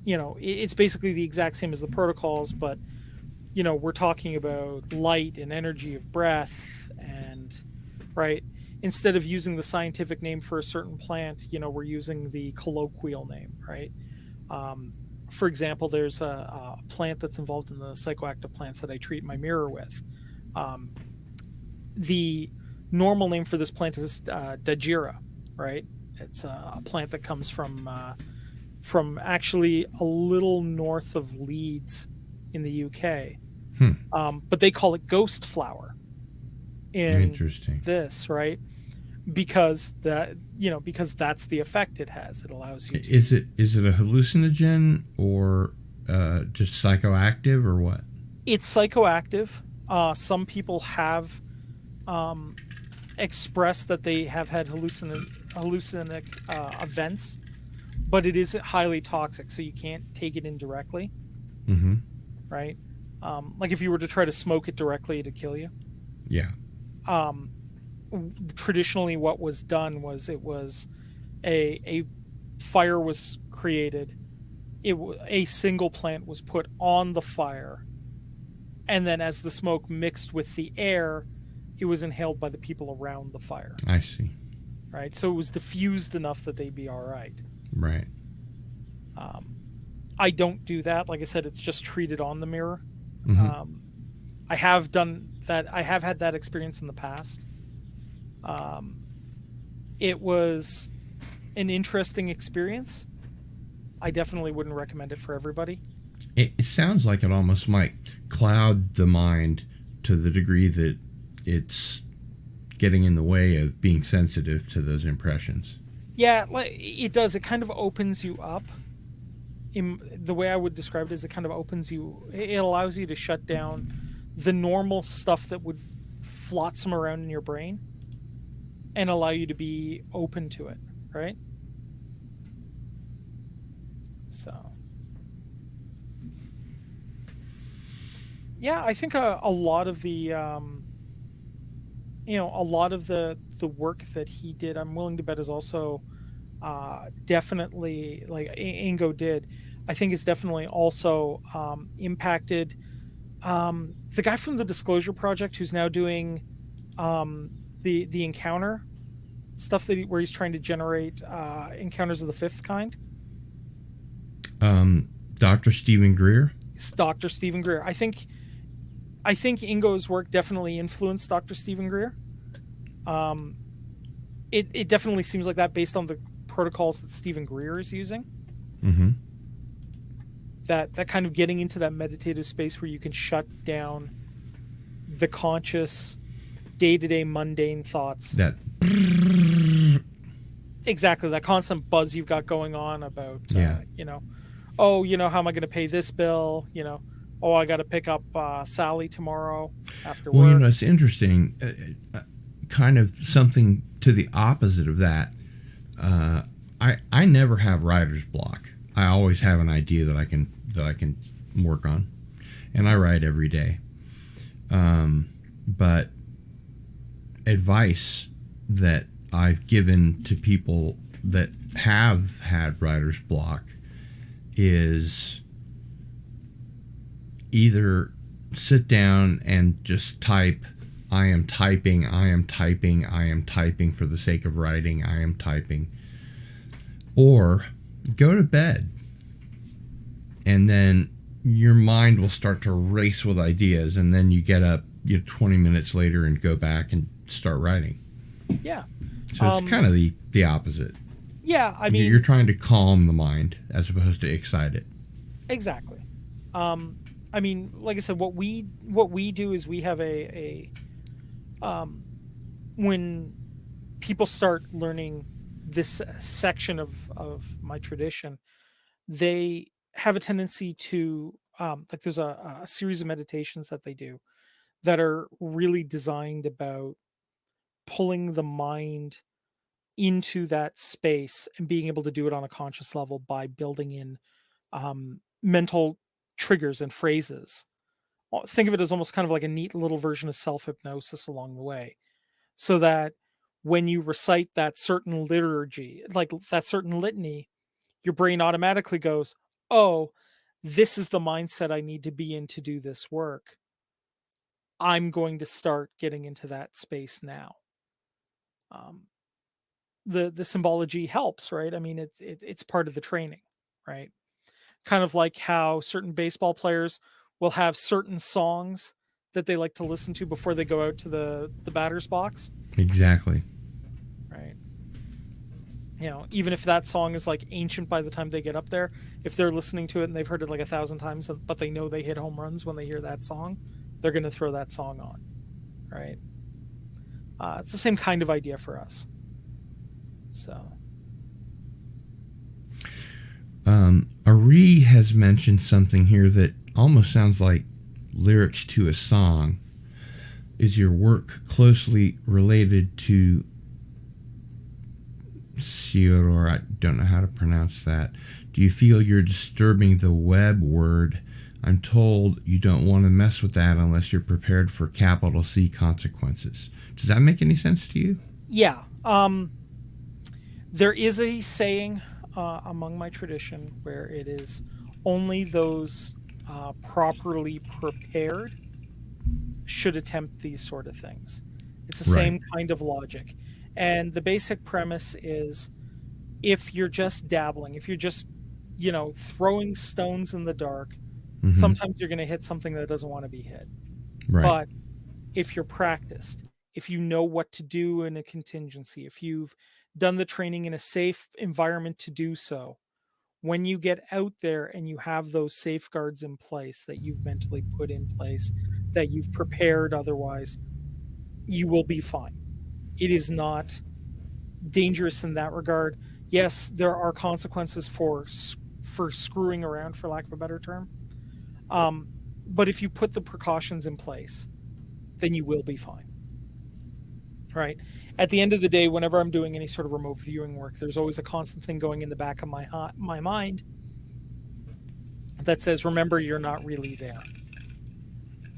it's basically the exact same as the protocols, but, we're talking about light and energy of breath and, right? Instead of using the scientific name for a certain plant, we're using the colloquial name, right? For example, there's a plant that's involved in the psychoactive plants that I treat my mirror with. The normal name for this plant is Dajira, right? It's a plant that comes from actually a little north of Leeds in the UK. But they call it ghost flower in Interesting. this, right? Because that's the effect it has. It allows you to... Is it a hallucinogen or just psychoactive or what? It's psychoactive. Some people have expressed that they have had hallucinogenic events, but it is highly toxic, so you can't take it in directly. Mm-hmm. Right? Like if you were to try to smoke it directly, it'd kill you. Yeah. Traditionally, what was done was it was a fire was created, a single plant was put on the fire, and then as the smoke mixed with the air, it was inhaled by the people around the fire. I see. Right? So it was diffused enough that they'd be all right. Right. I don't do that. Like I said, it's just treated on the mirror. Mm-hmm. I have done that. I have had that experience in the past. It was an interesting experience. I definitely wouldn't recommend it for everybody. It sounds like it almost might cloud the mind to the degree that it's getting in the way of being sensitive to those impressions. Yeah, it does. It kind of opens you up. The way I would describe it is it kind of opens you. It allows you to shut down the normal stuff that would flotsam around in your brain and allow you to be open to it, right? So, yeah, I think a lot of the, a lot of the work that he did, I'm willing to bet is also definitely, like Ingo did, I think is definitely also impacted the guy from the Disclosure Project who's now doing the encounter stuff where he's trying to generate encounters of the fifth kind. Dr. Stephen Greer? It's Dr. Stephen Greer. I think Ingo's work definitely influenced Dr. Stephen Greer. It definitely seems like that based on the protocols that Stephen Greer is using. Mm-hmm. That kind of getting into that meditative space where you can shut down the conscious, day-to-day mundane thoughts. Exactly, that constant buzz you've got going on about, how am I going to pay this bill? I got to pick up Sally tomorrow after work. Well, it's interesting. Kind of something to the opposite of that. I never have writer's block. I always have an idea that I can work on, and I write every day. But advice that I've given to people that have had writer's block is either sit down and just type, I am typing for the sake of writing, I am typing, or go to bed, and then your mind will start to race with ideas, and then you get up 20 minutes later and go back and start writing. Yeah. So it's kind of the opposite. Yeah, I mean, you're trying to calm the mind as opposed to excite it. Exactly. I mean, like I said, what we do is we have when people start learning this section of my tradition, they have a tendency to there's a series of meditations that they do that are really designed about pulling the mind into that space and being able to do it on a conscious level by building in mental triggers and phrases. Think of it as almost kind of like a neat little version of self-hypnosis along the way, so that when you recite that certain liturgy, like that certain litany, your brain automatically goes, oh, this is the mindset I need to be in to do this work. I'm going to start getting into that space now. The symbology helps, right? I mean, it's part of the training, right? Kind of like how certain baseball players will have certain songs that they like to listen to before they go out to the batter's box. Exactly. Right. Even if that song is like ancient by the time they get up there, if they're listening to it and they've heard it like 1,000 times, but they know they hit home runs when they hear that song, they're going to throw that song on, right? It's the same kind of idea for us. So, Ari has mentioned something here that almost sounds like lyrics to a song. Is your work closely related to Sioror? I don't know how to pronounce that. Do you feel you're disturbing the web word? I'm told you don't want to mess with that unless you're prepared for capital C consequences. Does that make any sense to you? Yeah. There is a saying among my tradition where it is only those properly prepared should attempt these sort of things. It's the Right. same kind of logic. And the basic premise is, if you're just dabbling, if you're just, throwing stones in the dark, sometimes you're going to hit something that doesn't want to be hit. Right. But if you're practiced, if you know what to do in a contingency, if you've done the training in a safe environment to do so, when you get out there and you have those safeguards in place that you've mentally put in place, that you've prepared otherwise, you will be fine. It is not dangerous in that regard. Yes, there are consequences for screwing around, for lack of a better term. But if you put the precautions in place, then you will be fine. Right? At the end of the day, whenever I'm doing any sort of remote viewing work, there's always a constant thing going in the back of my mind that says, remember, you're not really there.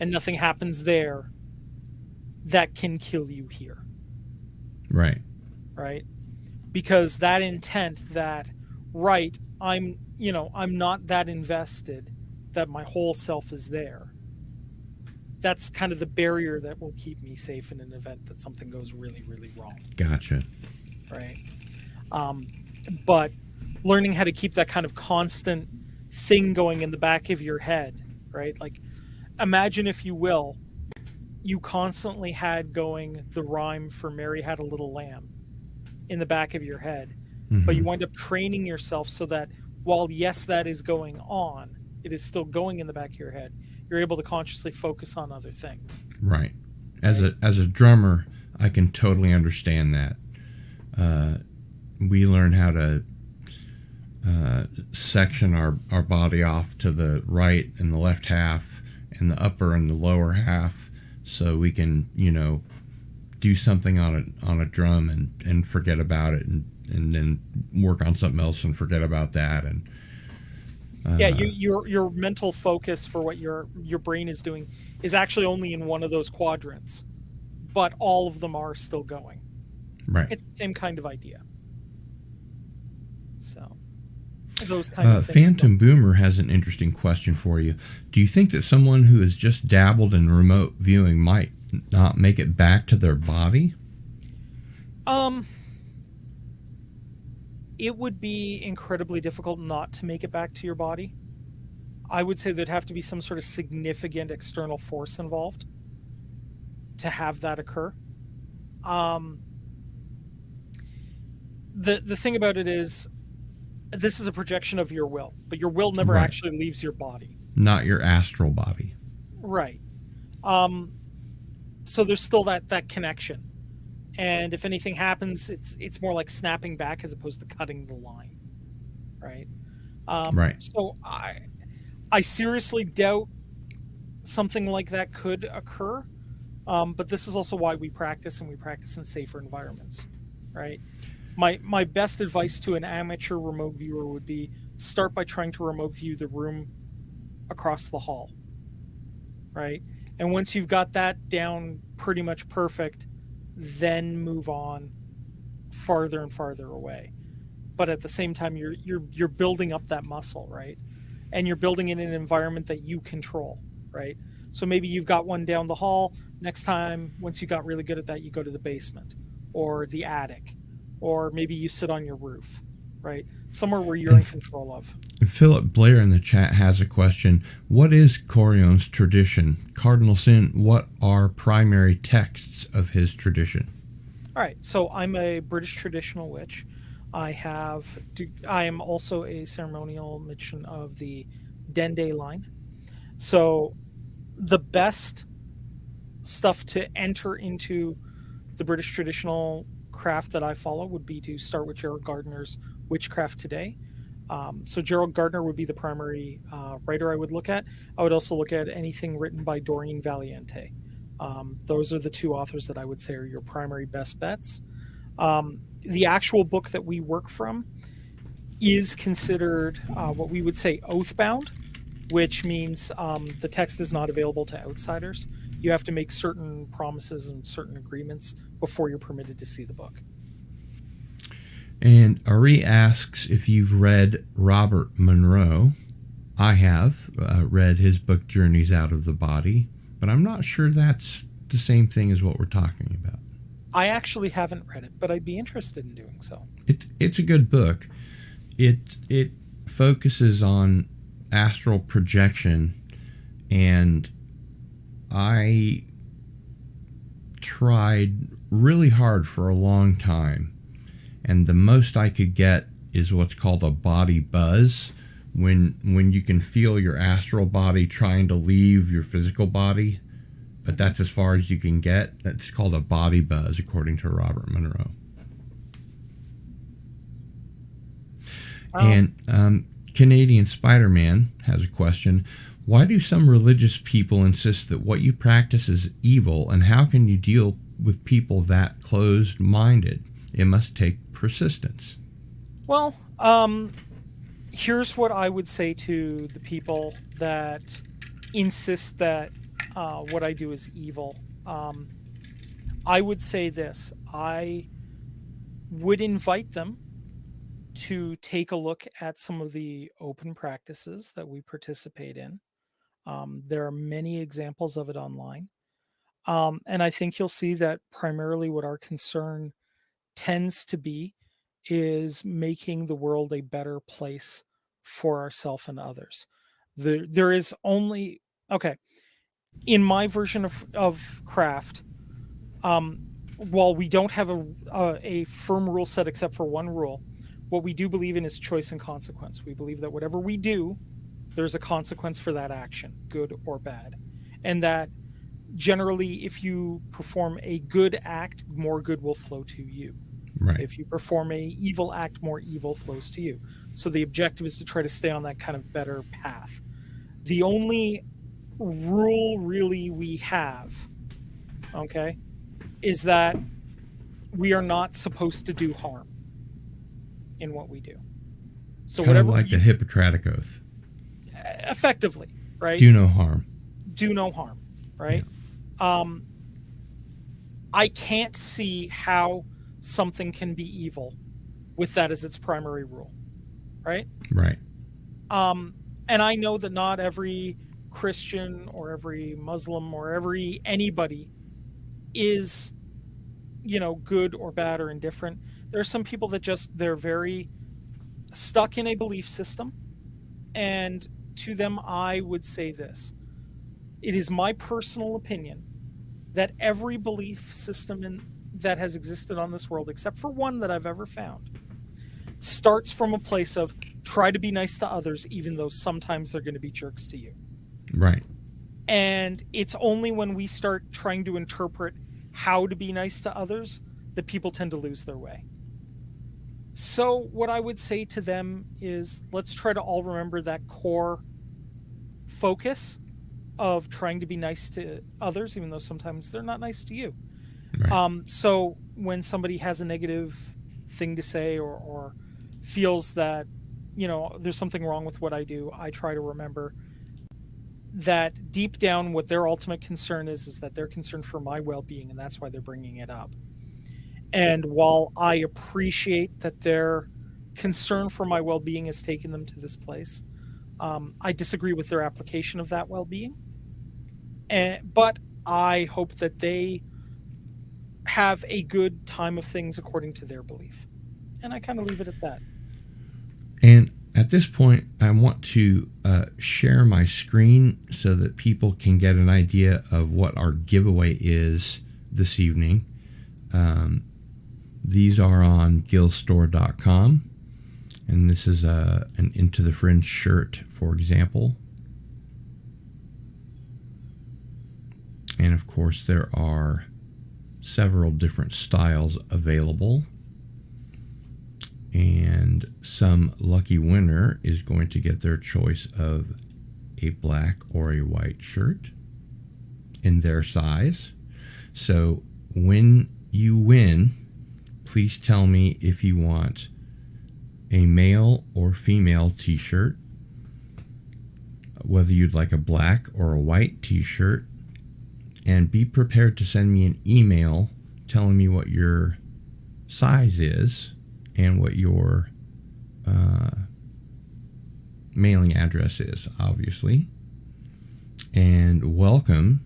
And nothing happens there that can kill you here. Right. Right? Because that intent that, right, I'm not that invested that my whole self is there. That's kind of the barrier that will keep me safe in an event that something goes really, really wrong. Gotcha. Right. But learning how to keep that kind of constant thing going in the back of your head, right? Like, imagine, if you will, you constantly had going the rhyme for Mary Had a Little Lamb in the back of your head, but you wind up training yourself so that while, yes, that is going on, it is still going in the back of your head. You're able to consciously focus on other things. Right. As a drummer, I can totally understand that. We learn how to section our body off to the right and the left half and the upper and the lower half, so we can, do something on a drum and forget about it, and then work on something else and forget about that. And your mental focus for what your brain is doing is actually only in one of those quadrants, but all of them are still going. Right. It's the same kind of idea. So those kind of things. Phantom Boomer has an interesting question for you. Do you think that someone who has just dabbled in remote viewing might not make it back to their body? It would be incredibly difficult not to make it back to your body. I would say there'd have to be some sort of significant external force involved to have that occur. The thing about it is, this is a projection of your will, but your will never actually leaves your body. Not your astral body. Right. So there's still that connection. And if anything happens, it's more like snapping back as opposed to cutting the line. Right. Right. So I seriously doubt something like that could occur. But this is also why we practice, and we practice in safer environments. Right. My best advice to an amateur remote viewer would be, start by trying to remote view the room across the hall. Right. And once you've got that down pretty much perfect, then move on farther and farther away. But at the same time, you're building up that muscle, right? And you're building it in an environment that you control, right? So maybe you've got one down the hall. Next time, once you got really good at that, you go to the basement or the attic, or maybe you sit on your roof, right? Somewhere where you're in control of. Philip Blair in the chat has a question. What is Coraon's tradition? Cardinal Sin, what are primary texts of his tradition? All right, so I'm a British traditional witch. I am also a ceremonial magician of the Dende line. So the best stuff to enter into the British traditional craft that I follow would be to start with Gerald Gardner's Witchcraft Today. So Gerald Gardner would be the primary writer I would look at. I would also look at anything written by Doreen Valiente. Those are the two authors that I would say are your primary best bets. The actual book that we work from is considered what we would say oath-bound, which means the text is not available to outsiders. You have to make certain promises and certain agreements before you're permitted to see the book. And Ari asks if you've read Robert Monroe. I have read his book Journeys Out of the Body, but I'm not sure that's the same thing as what we're talking about. I actually haven't read it, but I'd be interested in doing so. It's a good book. It focuses on astral projection, and I tried really hard for a long time, and the most I could get is what's called a body buzz, when you can feel your astral body trying to leave your physical body, but that's as far as you can get. That's called a body buzz, according to Robert Monroe. And Canadian Spider-Man has a question. Why do some religious people insist that what you practice is evil, and how can you deal with people that closed-minded? It must take persistence. Well, here's what I would say to the people that insist that what I do is evil. I would say this. I would invite them to take a look at some of the open practices that we participate in. There are many examples of it online. And I think you'll see that primarily what our concern tends to be is making the world a better place for ourselves and others. There is only, okay, in my version of craft, while we don't have a firm rule set except for one rule, what we do believe in is choice and consequence. We believe that whatever we do, there's a consequence for that action, good or bad. And that generally, if you perform a good act, more good will flow to you. Right. If you perform a evil act, more evil flows to you. So the objective is to try to stay on that kind of better path. The only rule really we have, okay, is that we are not supposed to do harm in what we do. So kind of whatever like the Hippocratic Oath. Effectively, right? Do no harm. Do no harm, right? Yeah. I can't see how something can be evil with that as its primary rule, right? Right. And I know that not every Christian or every Muslim or anybody is, good or bad or indifferent. There are some people that they're very stuck in a belief system. And to them, I would say this. It is my personal opinion that every belief system that has existed on this world, except for one that I've ever found, starts from a place of try to be nice to others, even though sometimes they're going to be jerks to you. Right. And it's only when we start trying to interpret how to be nice to others that people tend to lose their way. So what I would say to them is, let's try to all remember that core focus of trying to be nice to others, even though sometimes they're not nice to you. Right. So when somebody has a negative thing to say or feels that, there's something wrong with what I do, I try to remember that deep down what their ultimate concern is that they're concerned for my well-being, and that's why they're bringing it up. And while I appreciate that their concern for my well-being has taken them to this place, I disagree with their application of that well-being. But I hope that they have a good time of things according to their belief. And I kind of leave it at that. And at this point, I want to share my screen so that people can get an idea of what our giveaway is this evening. These are on gillstore.com, and this is an Into the Fringe shirt, for example. And of course, there are several different styles available. And some lucky winner is going to get their choice of a black or a white shirt in their size. So when you win, please tell me if you want a male or female t-shirt, whether you'd like a black or a white t-shirt, and be prepared to send me an email telling me what your size is and what your mailing address is, obviously. And welcome,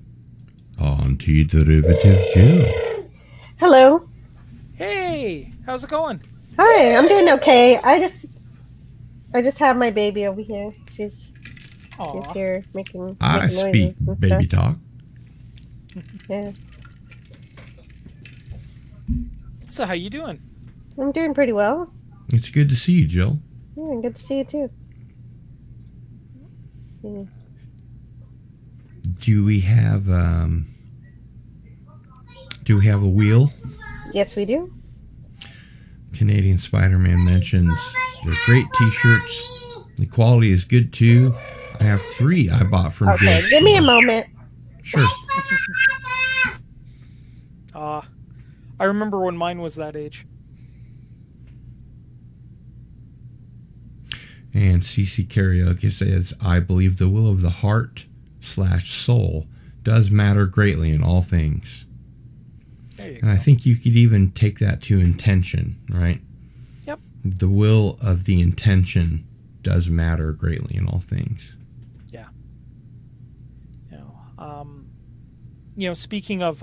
Anti-Derivative Jill. Hello. Hey, how's it going? Hi, I'm doing okay. I just have my baby over here. She's here making I noises speak and baby stuff. talk. Yeah. So how you doing? I'm doing pretty well. It's good to see you, Jill. Yeah, good to see you too. Let's see. Do we have a wheel? Yes, we do. Canadian Spider-Man mentions they're great t-shirts. The quality is good too. I have 3 I bought from Okay, Jill. give me a moment. Sure. I remember when mine was that age. And CC Karaoke says, I believe the will of the heart/soul does matter greatly in all things. There you And I think you could even take that to intention, right? Yep. The will of the intention does matter greatly in all things. Yeah. Speaking of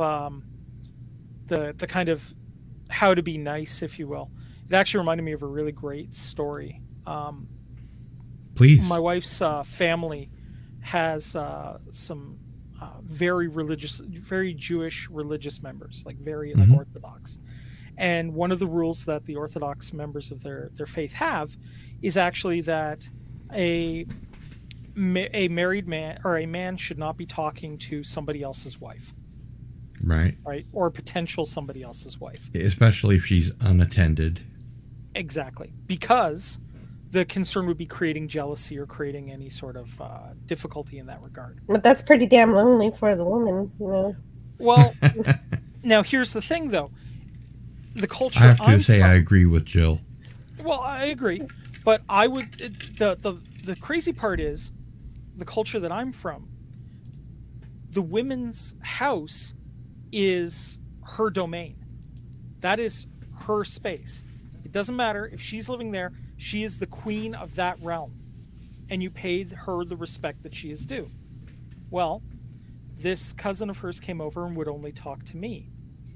the kind of how to be nice, if you will, it actually reminded me of a really great story. Please. My wife's family has some very religious, very Jewish religious members, like very like Orthodox. And one of the rules that the Orthodox members of their faith have is actually that a married man or a man should not be talking to somebody else's wife. Right. Right. Or potential somebody else's wife. Especially if she's unattended. Exactly. Because the concern would be creating jealousy or creating any sort of difficulty in that regard. But that's pretty damn lonely for the woman, you know. Well, now here's the thing, though. The culture I have to I'm say from, I agree with Jill. Well, I agree, but I would. The crazy part is, the culture that I'm from. The women's house is her domain. That is her space. It doesn't matter if she's living there. She is the queen of that realm, and you pay her the respect that she is due. Well, this cousin of hers came over and would only talk to me.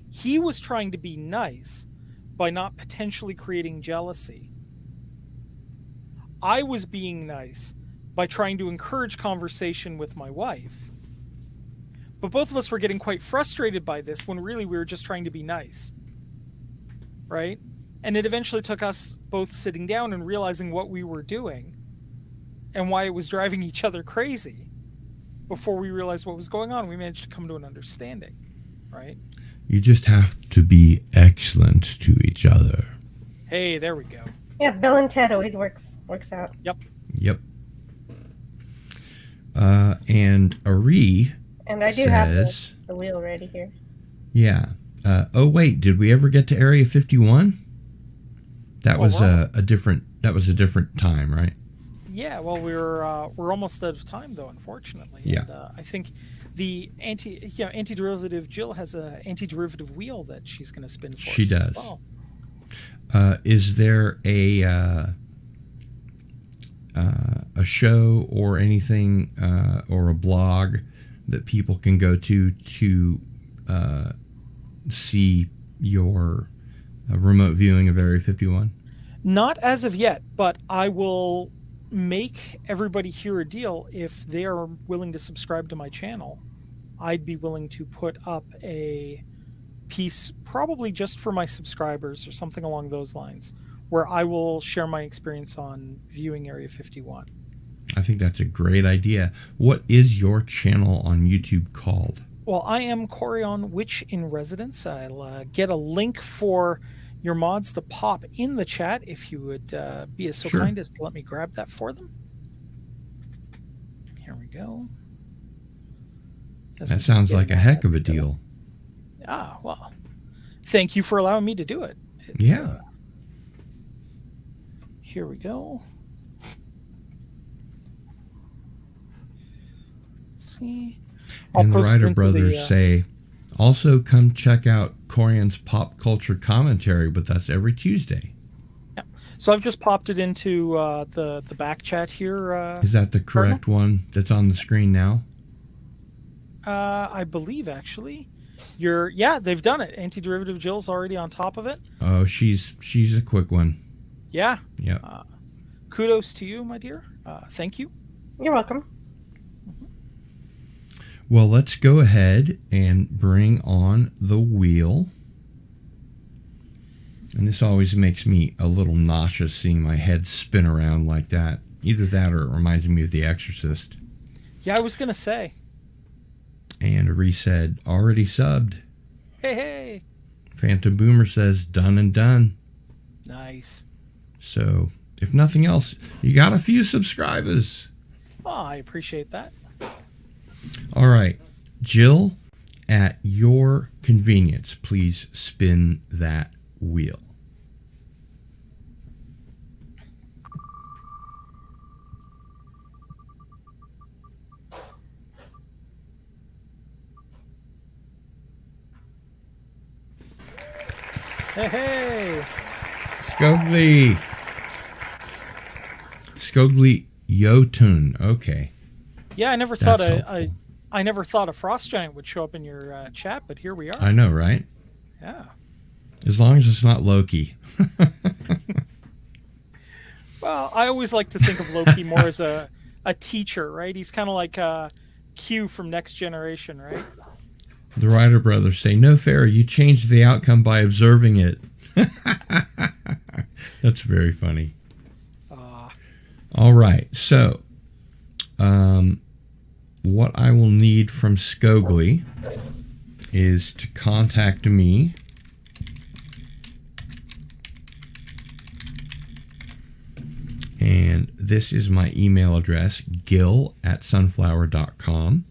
He was trying to be nice by not potentially creating jealousy. I was being nice by trying to encourage conversation with my wife. But both of us were getting quite frustrated by this when really we were just trying to be nice. Right? And it eventually took us both sitting down and realizing what we were doing and why it was driving each other crazy. Before we realized what was going on, we managed to come to an understanding. Right? You just have to be excellent to each other. Hey, there we go. Yeah, Bill and Ted always works out. Yep. And Ari And I do says, have the wheel ready here. Yeah. Oh wait, did we ever get to Area 51? That was wow. a different time, right? Yeah, well, we're almost out of time, though, unfortunately. Yeah. And, I think the anti-derivative Jill has an anti-derivative wheel that she's going to spin for She us does. as well. Is there a show or anything or a blog that people can go to see your remote viewing of Area 51? Not as of yet, but I will make everybody here a deal. If they are willing to subscribe to my channel, I'd be willing to put up a piece probably just for my subscribers or something along those lines, where I will share my experience on viewing Area 51. I think that's a great idea. What is your channel on YouTube called? Well, I am Coraon Witch in Residence. I'll get a link for your mods to pop in the chat if you would be as so Sure. kind as to let me grab that for them. Here we go. Yes, I'm That just sounds getting like a that heck of a together. deal. Well, thank you for allowing me to do it. Yeah. Here we go. Let's see. And the post it Ryder into Brothers say, also come check out Corian's pop culture commentary, but that's every Tuesday. So I've just popped it into the back chat here. Is that the correct one that's on the screen now? I believe actually. They've done it. Antiderivative Jill's already on top of it. Oh, she's a quick one. Yeah. Yeah. Kudos to you, my dear. Thank you. You're welcome. Well, let's go ahead and bring on the wheel. And this always makes me a little nauseous seeing my head spin around like that. Either that or it reminds me of The Exorcist. Yeah, I was going to say. And Ree said, already subbed. Hey. Phantom Boomer says, done and done. Nice. So, if nothing else, you got a few subscribers. Oh, I appreciate that. All right. Jill, at your convenience, please spin that wheel. Hey. Skogli Jotun. Okay. Yeah, I never thought I never thought a frost giant would show up in your chat, but here we are. I know, right? Yeah. As long as it's not Loki. Well, I always like to think of Loki more as a teacher, right? He's kind of like Q from Next Generation, right? The Ryder brothers say, no fair, you changed the outcome by observing it. That's very funny. All right, so what I will need from Skogli is to contact me. And this is my email address, gil@sunflower.com.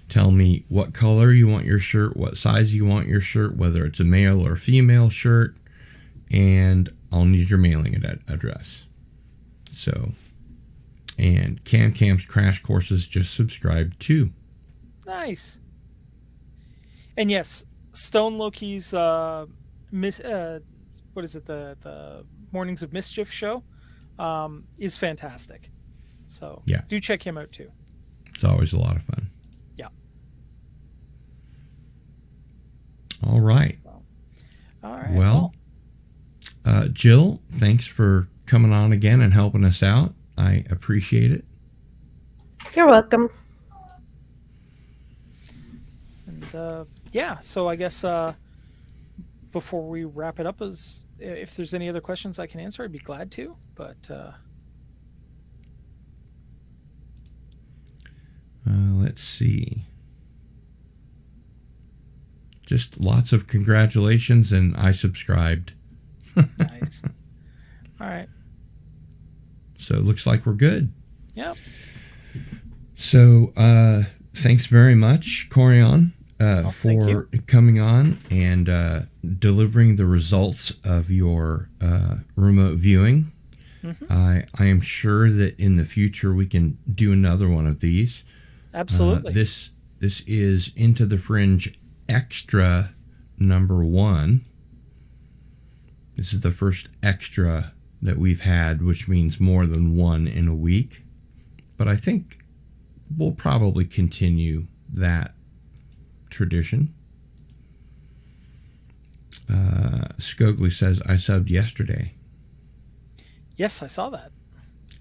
Tell me what color you want your shirt, what size you want your shirt, whether it's a male or female shirt, and I'll need your mailing address. So, and Cam's Crash Courses just subscribed too. Nice. And yes, Stone Loki's what is it, the Mornings of Mischief show is fantastic. So yeah, do check him out too. It's always a lot of fun. Yeah. All right. All right. Well, Jill, thanks for coming on again and helping us out. I appreciate it. You're welcome. And yeah, so I guess before we wrap it up, if there's any other questions I can answer, I'd be glad to. But let's see. Just lots of congratulations, and I subscribed. Nice. All right. So it looks like we're good. Yep. So thanks very much, Coraon, for coming on and delivering the results of your remote viewing. Mm-hmm. I am sure that in the future we can do another one of these. Absolutely. This is Into the Fringe Extra number 1. This is the first extra that we've had, which means more than one in a week. But I think we'll probably continue that tradition. Skogli says, I subbed yesterday. Yes, I saw that.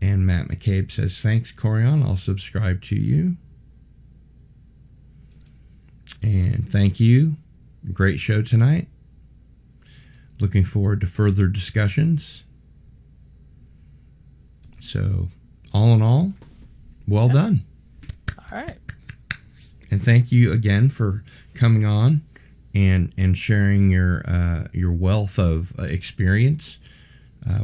And Matt McCabe says, thanks, Coraon. I'll subscribe to you. And thank you. Great show tonight. Looking forward to further discussions. So, all in all, well done. All right. And thank you again for coming on and sharing your wealth of experience.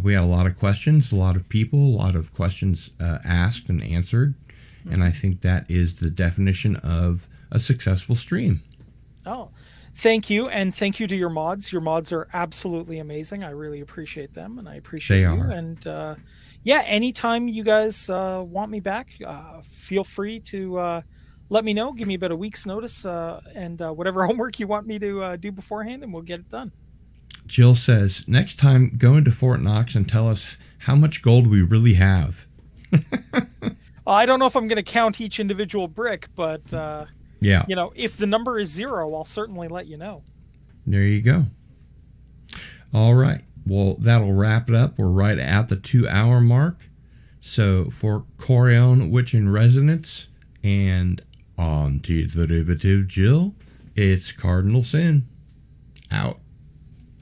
We had a lot of questions, a lot of people, a lot of questions asked and answered. Mm-hmm. And I think that is the definition of a successful stream. Oh, thank you. And thank you to your mods. Your mods are absolutely amazing. I really appreciate them, and I appreciate you. And yeah, anytime you guys want me back, feel free to let me know. Give me about a week's notice and whatever homework you want me to do beforehand, and we'll get it done. Jill says, next time go into Fort Knox and tell us how much gold we really have. I don't know if I'm going to count each individual brick, but Yeah. if the number is 0, I'll certainly let you know. There you go. All right. Well, that'll wrap it up. We're right at the 2-hour mark. So for Coraon Witch in Resonance and on to the derivative Jill, it's Cardinal Sin. Out.